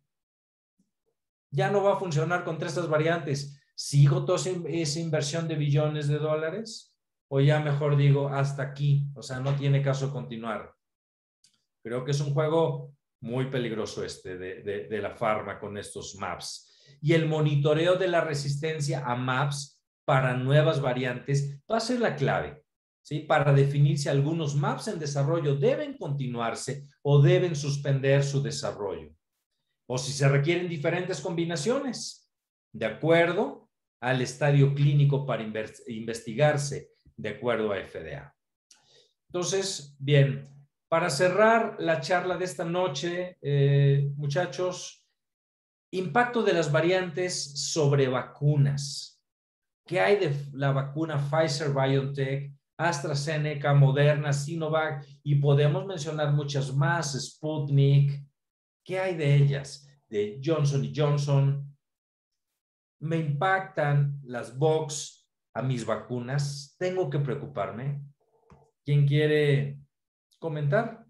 Ya no va a funcionar contra estas variantes. ¿Sigo toda esa inversión de billones de dólares? O ya mejor digo, hasta aquí. O sea, no tiene caso continuar. Creo que es un juego muy peligroso este de la farma con estos MAPS. Y el monitoreo de la resistencia a MAPS para nuevas variantes va a ser la clave, ¿sí? Para definir si algunos MAPS en desarrollo deben continuarse o deben suspender su desarrollo, o si se requieren diferentes combinaciones, de acuerdo al estadio clínico para investigarse, de acuerdo a FDA. Entonces, bien, para cerrar la charla de esta noche, muchachos, impacto de las variantes sobre vacunas. ¿Qué hay de la vacuna Pfizer-BioNTech, AstraZeneca, Moderna, Sinovac? Y podemos mencionar muchas más, Sputnik. ¿Qué hay de ellas? De Johnson & Johnson. ¿Me impactan las Vox a mis vacunas? ¿Tengo que preocuparme? ¿Quién quiere comentar?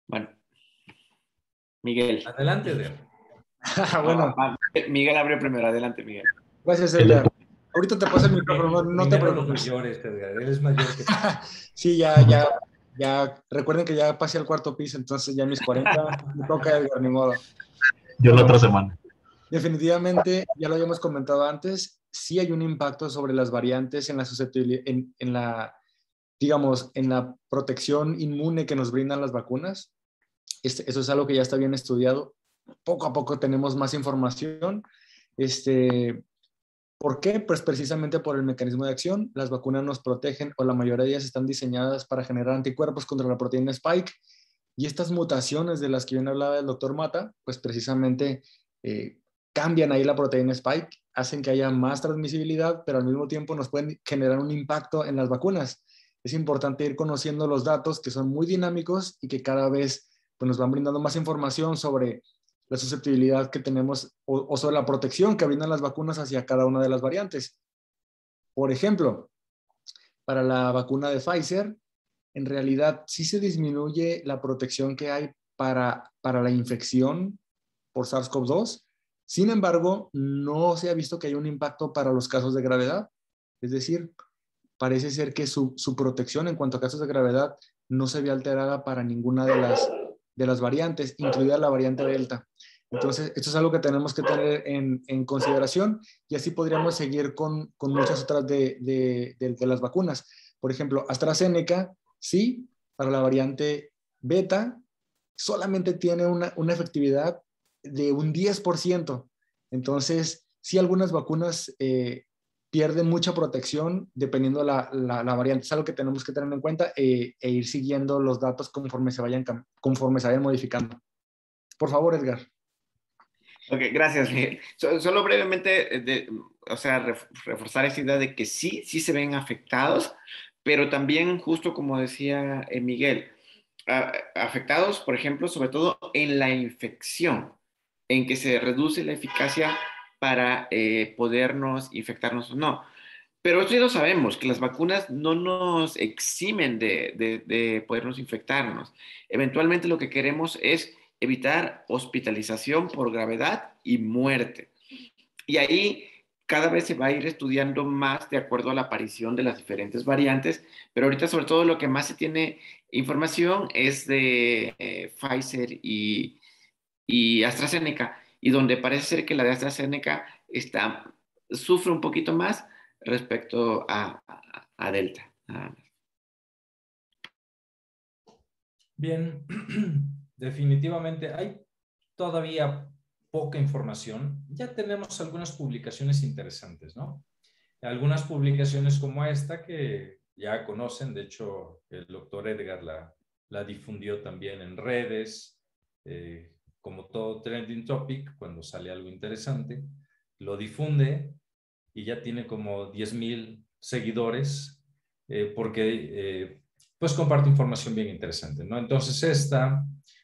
Bueno, Miguel. Adelante, Eder. Bueno, Miguel abrió primero. Adelante, Miguel. gracias, Edgar. Ahorita te paso el micrófono, no te Primero los preocupes. mayores, Edgar. Él es mayor que tú. Sí, ya. Recuerden que ya pasé al cuarto piso, entonces ya a mis 40 me toca, Edgar, ni modo. Yo la otra semana. Definitivamente, ya lo habíamos comentado antes, sí hay un impacto sobre las variantes en la susceptibilidad, digamos, en la protección inmune que nos brindan las vacunas. Eso es algo que ya está bien estudiado. Poco a poco tenemos más información. ¿Por qué? Pues precisamente por el mecanismo de acción. Las vacunas nos protegen, o la mayoría de ellas están diseñadas para generar anticuerpos contra la proteína Spike. Y estas mutaciones de las que bien hablaba el doctor Mata, pues precisamente cambian ahí la proteína Spike, hacen que haya más transmisibilidad, pero al mismo tiempo nos pueden generar un impacto en las vacunas. Es importante ir conociendo los datos, que son muy dinámicos y que cada vez pues, nos van brindando más información sobre la susceptibilidad que tenemos o sobre la protección que brindan las vacunas hacia cada una de las variantes. Por ejemplo, para la vacuna de Pfizer, en realidad sí se disminuye la protección que hay para la infección por SARS-CoV-2. Sin embargo, no se ha visto que haya un impacto para los casos de gravedad. Es decir, parece ser que su protección en cuanto a casos de gravedad no se ve alterada para ninguna de las variantes, incluida la variante Delta. Entonces, esto es algo que tenemos que tener en consideración y así podríamos seguir con muchas otras de las vacunas. Por ejemplo, AstraZeneca, sí, para la variante beta, solamente tiene una efectividad de un 10%. Entonces, sí, algunas vacunas pierden mucha protección dependiendo la variante. Es algo que tenemos que tener en cuenta e ir siguiendo los datos conforme se vayan modificando. Por favor, Edgar. Ok, gracias, Miguel. Solo brevemente, o sea, reforzar esa idea de que sí se ven afectados, pero también, justo como decía Miguel, afectados, por ejemplo, sobre todo en la infección, en que se reduce la eficacia para podernos infectarnos o no. Pero esto ya lo sabemos, que las vacunas no nos eximen de podernos infectarnos. Eventualmente lo que queremos es evitar hospitalización por gravedad y muerte. Y ahí cada vez se va a ir estudiando más de acuerdo a la aparición de las diferentes variantes, pero ahorita sobre todo lo que más se tiene información es de Pfizer y AstraZeneca, y donde parece ser que la de AstraZeneca sufre un poquito más respecto a Delta. Bien, definitivamente hay todavía poca información. Ya tenemos algunas publicaciones interesantes, ¿no? Algunas publicaciones como esta que ya conocen, de hecho el doctor Edgar la difundió también en redes, como todo trending topic, cuando sale algo interesante, lo difunde y ya tiene como 10,000 seguidores porque pues comparte información bien interesante, ¿no? Entonces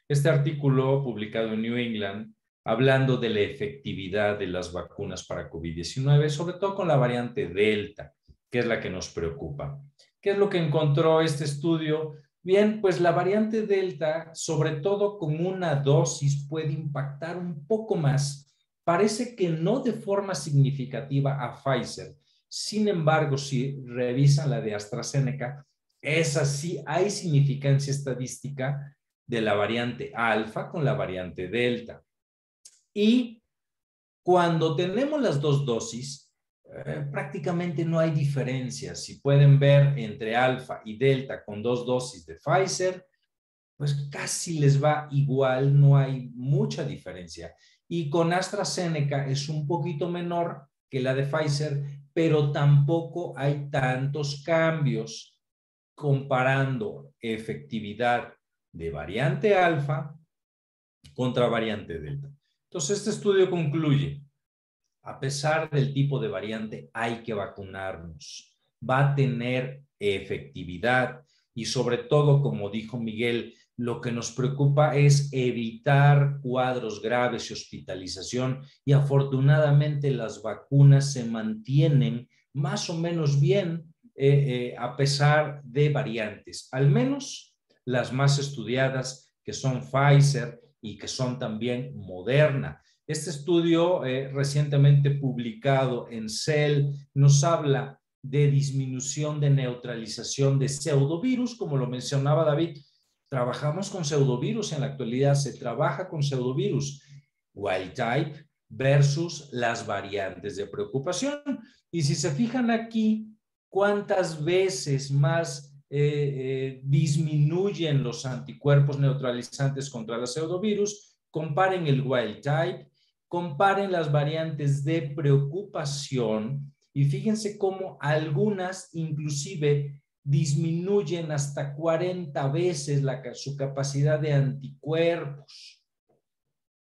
este artículo publicado en New England hablando de la efectividad de las vacunas para COVID-19, sobre todo con la variante Delta, que es la que nos preocupa. ¿Qué es lo que encontró este estudio? Bien, pues la variante Delta, sobre todo con una dosis, puede impactar un poco más. Parece que no de forma significativa a Pfizer. Sin embargo, si revisan la de AstraZeneca, esa sí hay significancia estadística de la variante alfa con la variante Delta. Y cuando tenemos las dos dosis, prácticamente no hay diferencia. Si pueden ver entre alfa y delta con 2 dosis de Pfizer, pues casi les va igual, no hay mucha diferencia. Y con AstraZeneca es un poquito menor que la de Pfizer, pero tampoco hay tantos cambios comparando efectividad de variante alfa contra variante delta. Entonces, este estudio concluye, a pesar del tipo de variante, hay que vacunarnos. Va a tener efectividad y sobre todo, como dijo Miguel, lo que nos preocupa es evitar cuadros graves y hospitalización y afortunadamente las vacunas se mantienen más o menos bien a pesar de variantes, al menos las más estudiadas que son Pfizer y que son también Moderna. Este estudio recientemente publicado en Cell nos habla de disminución de neutralización de pseudovirus, como lo mencionaba David. Trabajamos con pseudovirus en la actualidad, se trabaja con pseudovirus wild type versus las variantes de preocupación. Y si se fijan aquí, ¿cuántas veces más disminuyen los anticuerpos neutralizantes contra los pseudovirus? Comparen el wild type, comparen las variantes de preocupación y fíjense cómo algunas inclusive disminuyen hasta 40 veces su capacidad de anticuerpos.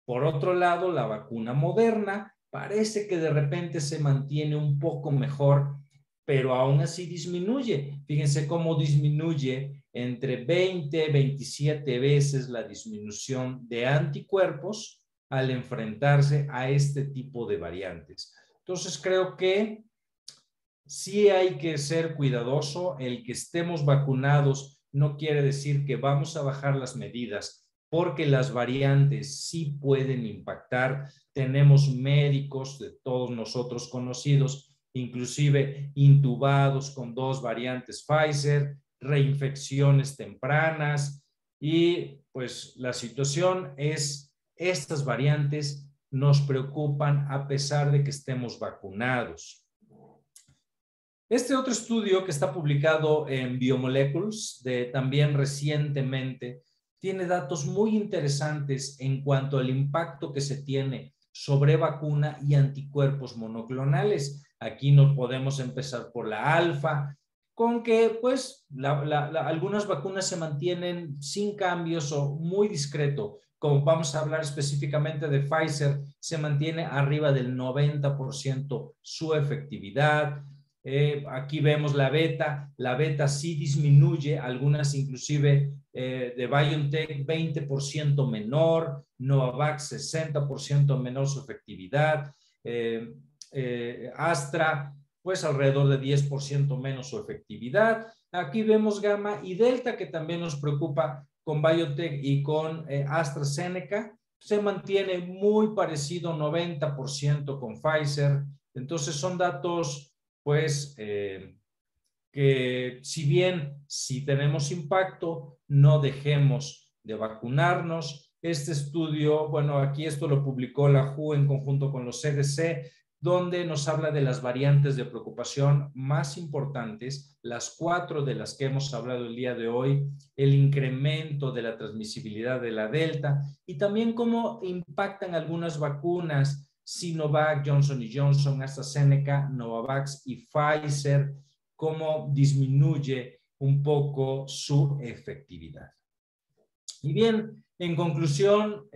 Por otro lado, la vacuna Moderna parece que de repente se mantiene un poco mejor, pero aún así disminuye. Fíjense cómo disminuye entre 20 y 27 veces la disminución de anticuerpos al enfrentarse a este tipo de variantes. Entonces creo que sí hay que ser cuidadoso. El que estemos vacunados no quiere decir que vamos a bajar las medidas, porque las variantes sí pueden impactar. Tenemos médicos de todos nosotros conocidos, inclusive intubados con 2 variantes Pfizer, reinfecciones tempranas y pues la situación es, estas variantes nos preocupan a pesar de que estemos vacunados. Este otro estudio que está publicado en Biomolecules, también recientemente, tiene datos muy interesantes en cuanto al impacto que se tiene sobre vacuna y anticuerpos monoclonales. Aquí nos podemos empezar por la alfa, con que pues algunas vacunas se mantienen sin cambios o muy discreto. Como vamos a hablar específicamente de Pfizer, se mantiene arriba del 90% su efectividad. Aquí vemos la beta sí disminuye, algunas inclusive de BioNTech 20% menor, Novavax 60% menor su efectividad, Astra pues alrededor de 10% menos su efectividad. Aquí vemos Gamma y Delta, que también nos preocupa con BioNTech y con AstraZeneca, se mantiene muy parecido, 90% con Pfizer. Entonces son datos pues que si bien si tenemos impacto, no dejemos de vacunarnos. Este estudio, bueno, aquí esto lo publicó la WHO en conjunto con los CDC, donde nos habla de las variantes de preocupación más importantes, las 4 de las que hemos hablado el día de hoy, el incremento de la transmisibilidad de la Delta y también cómo impactan algunas vacunas, Sinovac, Johnson & Johnson, AstraZeneca, Novavax y Pfizer, cómo disminuye un poco su efectividad. Y bien, en conclusión,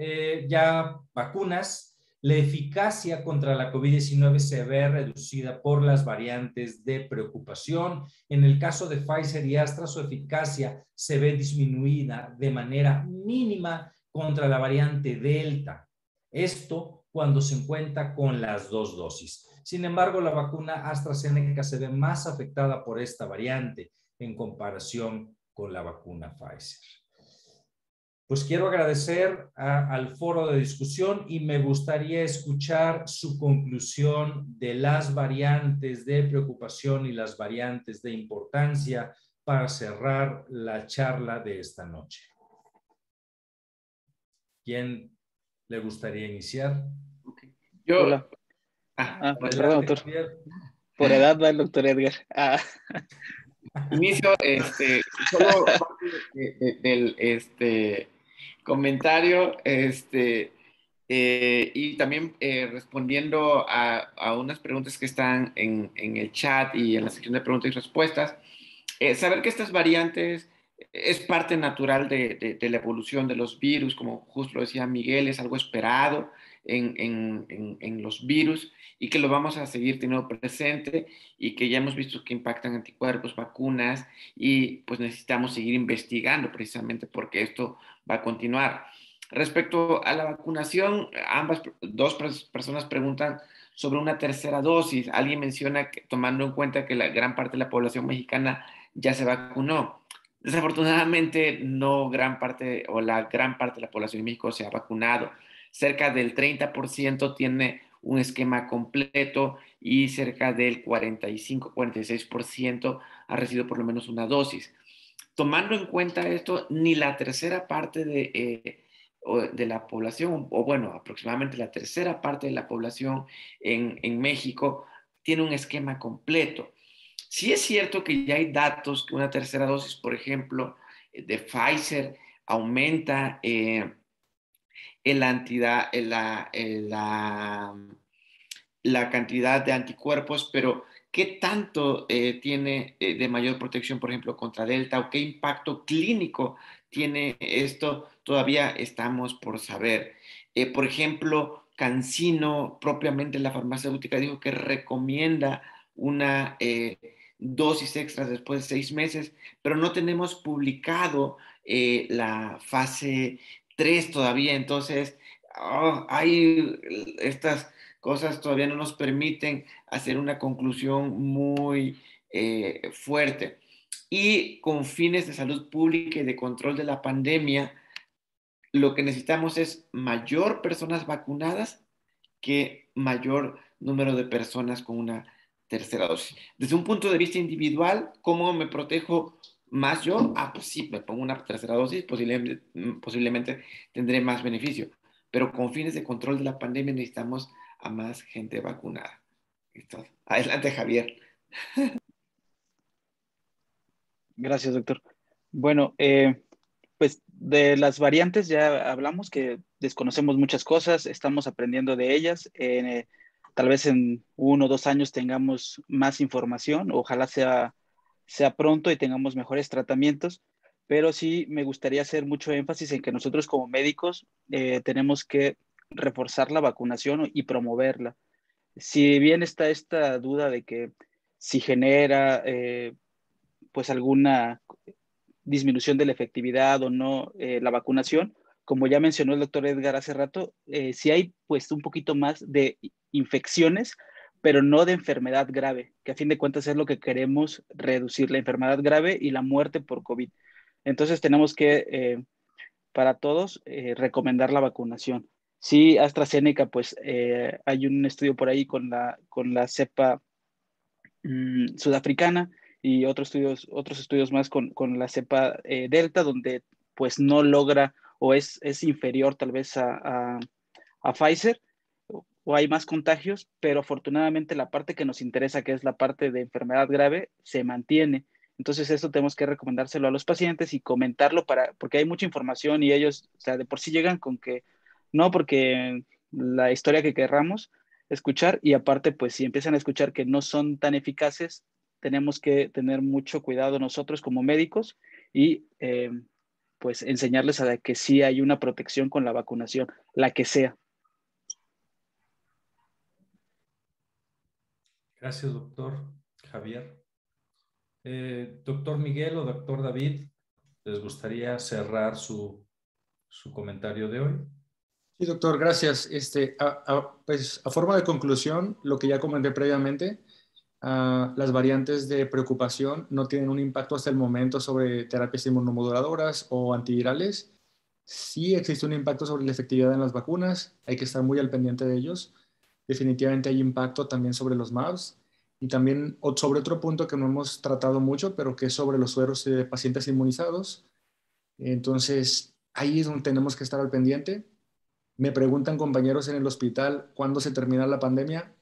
ya vacunas, La eficacia contra la COVID-19 se ve reducida por las variantes de preocupación. En el caso de Pfizer y Astra, su eficacia se ve disminuida de manera mínima contra la variante Delta. Esto cuando se encuentra con las dos dosis. Sin embargo, la vacuna AstraZeneca se ve más afectada por esta variante en comparación con la vacuna Pfizer. Pues quiero agradecer al foro de discusión y me gustaría escuchar su conclusión de las variantes de preocupación y las variantes de importancia para cerrar la charla de esta noche. ¿Quién le gustaría iniciar? Okay. Yo. Hola. Perdón, doctor. Javier. Por edad va el doctor Edgar. Inicio solo del comentario y también respondiendo a unas preguntas que están en el chat y en la sección de preguntas y respuestas. Saber que estas variantes es parte natural de la evolución de los virus, como justo lo decía Miguel, es algo esperado en los virus y que lo vamos a seguir teniendo presente y que ya hemos visto que impactan anticuerpos, vacunas y pues necesitamos seguir investigando precisamente porque esto va a continuar. Respecto a la vacunación, dos personas preguntan sobre una tercera dosis. Alguien menciona que tomando en cuenta que la gran parte de la población mexicana ya se vacunó. Desafortunadamente, no gran parte o la gran parte de la población de México se ha vacunado. Cerca del 30% tiene un esquema completo y cerca del 45-46% ha recibido por lo menos una dosis. Tomando en cuenta esto, ni la tercera parte de la población, o bueno, aproximadamente la tercera parte de la población en México tiene un esquema completo. Sí es cierto que ya hay datos que una tercera dosis, por ejemplo, de Pfizer aumenta la cantidad de anticuerpos, pero ¿qué tanto tiene de mayor protección, por ejemplo, contra Delta o qué impacto clínico tiene esto? Todavía estamos por saber. Por ejemplo, CanSino, propiamente la farmacéutica, dijo que recomienda una dosis extra después de 6 meses, pero no tenemos publicado la fase 3 todavía, entonces hay estas cosas todavía no nos permiten hacer una conclusión muy fuerte. Y con fines de salud pública y de control de la pandemia, lo que necesitamos es mayor personas vacunadas que mayor número de personas con una tercera dosis. Desde un punto de vista individual, ¿cómo me protejo más yo? Pues sí, me pongo una tercera dosis, posiblemente tendré más beneficio. Pero con fines de control de la pandemia necesitamos a más gente vacunada. Adelante, Javier. Gracias, doctor. Bueno, pues de las variantes ya hablamos que desconocemos muchas cosas, estamos aprendiendo de ellas. Tal vez en 1 o 2 años tengamos más información, ojalá sea pronto y tengamos mejores tratamientos, pero sí me gustaría hacer mucho énfasis en que nosotros como médicos tenemos que reforzar la vacunación y promoverla. Si bien está esta duda de que si genera pues alguna disminución de la efectividad o no la vacunación, como ya mencionó el doctor Edgar hace rato, sí hay pues un poquito más de infecciones, pero no de enfermedad grave, que a fin de cuentas es lo que queremos reducir, la enfermedad grave y la muerte por COVID. Entonces tenemos que, para todos, recomendar la vacunación. Sí, AstraZeneca, pues hay un estudio por ahí con la cepa sudafricana y otros estudios más con la cepa Delta, donde pues no logra o es inferior tal vez a Pfizer, o hay más contagios, pero afortunadamente la parte que nos interesa, que es la parte de enfermedad grave, se mantiene. Entonces eso tenemos que recomendárselo a los pacientes y comentarlo porque hay mucha información y ellos, o sea, de por sí llegan con que no, porque la historia que querramos escuchar y aparte, pues si empiezan a escuchar que no son tan eficaces, tenemos que tener mucho cuidado nosotros como médicos y pues enseñarles a que sí hay una protección con la vacunación, la que sea. Gracias, doctor Javier. Doctor Miguel o doctor David, ¿les gustaría cerrar su comentario de hoy? Sí, doctor, gracias. Pues a forma de conclusión, lo que ya comenté previamente, las variantes de preocupación no tienen un impacto hasta el momento sobre terapias inmunomoduladoras o antivirales. Sí existe un impacto sobre la efectividad en las vacunas, hay que estar muy al pendiente de ellos. Definitivamente hay impacto también sobre los MABs y también sobre otro punto que no hemos tratado mucho, pero que es sobre los sueros de pacientes inmunizados. Entonces, ahí es donde tenemos que estar al pendiente. Me preguntan compañeros en el hospital cuándo se termina la pandemia.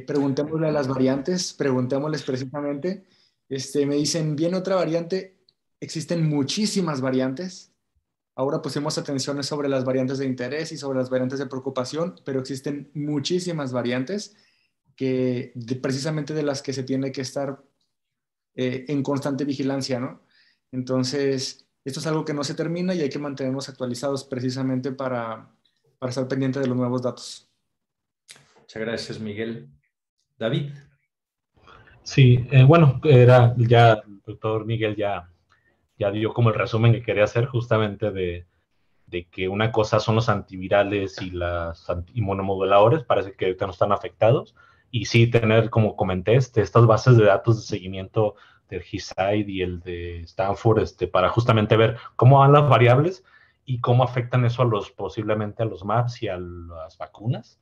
Preguntémosle a las variantes, preguntémosles precisamente. Me dicen, ¿viene otra variante? Existen muchísimas variantes. Ahora pusimos atenciones sobre las variantes de interés y sobre las variantes de preocupación, pero existen muchísimas variantes precisamente de las que se tiene que estar en constante vigilancia, ¿no? Entonces, esto es algo que no se termina y hay que mantenernos actualizados precisamente para estar pendiente de los nuevos datos. Muchas gracias, Miguel. David. Sí, bueno, era ya, el doctor Miguel ya dio como el resumen que quería hacer justamente de que una cosa son los antivirales y las inmunomoduladores, parece que ahorita no están afectados, y sí tener, como comenté, estas bases de datos de seguimiento del GISAID y el de Stanford, para justamente ver cómo van las variables y cómo afectan eso posiblemente a los MAPS y a las vacunas.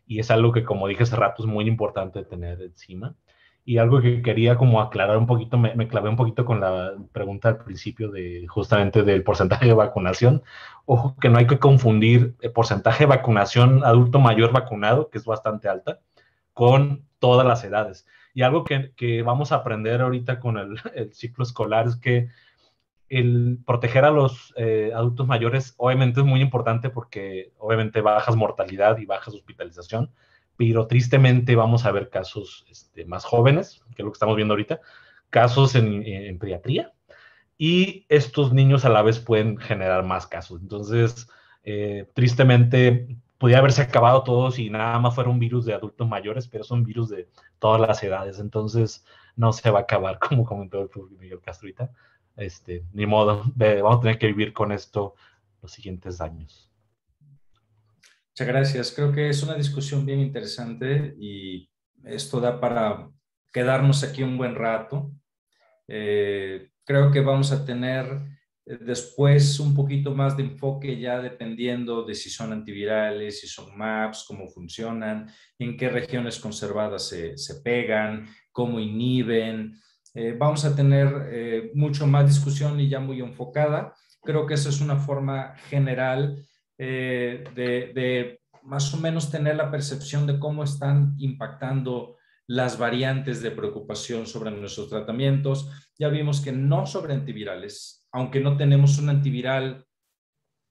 Y es algo que, como dije hace rato, es muy importante tener encima. Y algo que quería como aclarar un poquito, me clavé un poquito con la pregunta al principio justamente del porcentaje de vacunación. Ojo que no hay que confundir el porcentaje de vacunación adulto mayor vacunado, que es bastante alta, con todas las edades. Y algo que vamos a aprender ahorita con el ciclo escolar es que el proteger a los adultos mayores obviamente es muy importante porque obviamente bajas mortalidad y bajas hospitalización, pero tristemente vamos a ver casos más jóvenes, que es lo que estamos viendo ahorita, casos en pediatría, y estos niños a la vez pueden generar más casos. Entonces, tristemente, podría haberse acabado todo si nada más fuera un virus de adultos mayores, pero es un virus de todas las edades. Entonces, no se va a acabar, como comentó el profesor Miguel Castruita. Ni modo, vamos a tener que vivir con esto los siguientes años. Muchas gracias. Creo que es una discusión bien interesante y esto da para quedarnos aquí un buen rato. Creo que vamos a tener después un poquito más de enfoque ya dependiendo de si son antivirales, si son MAPS, cómo funcionan, en qué regiones conservadas se pegan, cómo inhiben. Vamos a tener mucho más discusión y ya muy enfocada. Creo que esa es una forma general de más o menos tener la percepción de cómo están impactando las variantes de preocupación sobre nuestros tratamientos. Ya vimos que no sobre antivirales, aunque no tenemos un antiviral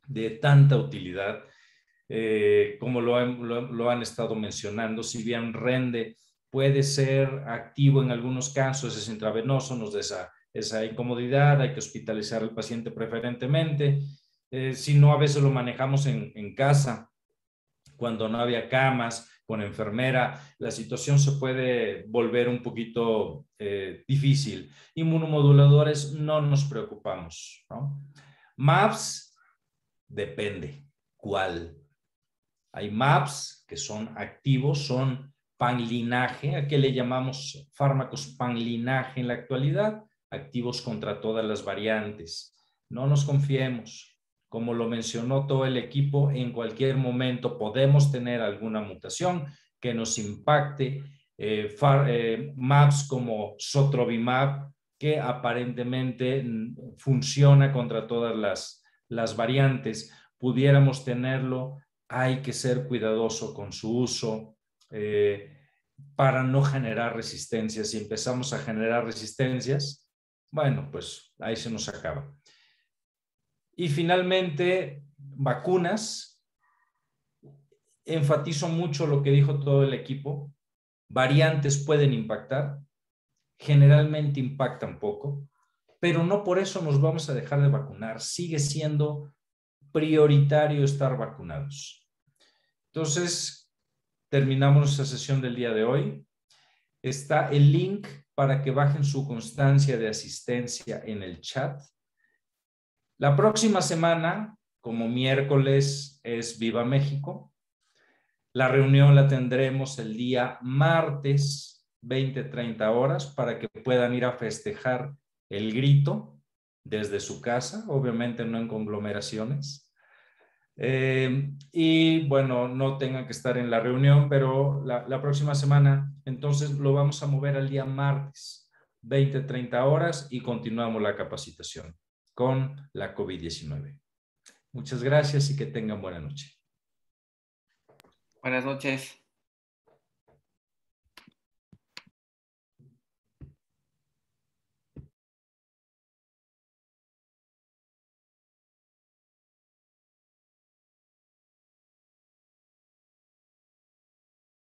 de tanta utilidad como lo han estado mencionando, si bien Rende puede ser activo en algunos casos, es intravenoso, nos da esa incomodidad, hay que hospitalizar al paciente preferentemente, si no a veces lo manejamos en casa, cuando no había camas, con enfermera, la situación se puede volver un poquito difícil. Inmunomoduladores no nos preocupamos, ¿no? MAPS, depende. ¿Cuál? Hay MAPS que son activos, son panlinaje, a qué le llamamos fármacos panlinaje en la actualidad, activos contra todas las variantes. No nos confiemos. Como lo mencionó todo el equipo, en cualquier momento podemos tener alguna mutación que nos impacte. MAPS como Sotrovimab, que aparentemente funciona contra todas las variantes. Pudiéramos tenerlo, hay que ser cuidadoso con su uso para no generar resistencias. Si empezamos a generar resistencias, bueno, pues ahí se nos acaba. Y finalmente, vacunas. Enfatizo mucho lo que dijo todo el equipo. Variantes pueden impactar, generalmente impactan poco, pero no por eso nos vamos a dejar de vacunar. Sigue siendo prioritario estar vacunados. Entonces, terminamos nuestra sesión del día de hoy. Está el link para que bajen su constancia de asistencia en el chat. La próxima semana, como miércoles, es Viva México. La reunión la tendremos el día martes, 20:30 horas, para que puedan ir a festejar el grito desde su casa, obviamente no en conglomeraciones. Y bueno, no tengan que estar en la reunión, pero la próxima semana, entonces lo vamos a mover al día martes, 20:30 horas, y continuamos la capacitación con la COVID-19. Muchas gracias y que tengan buena noche. Buenas noches.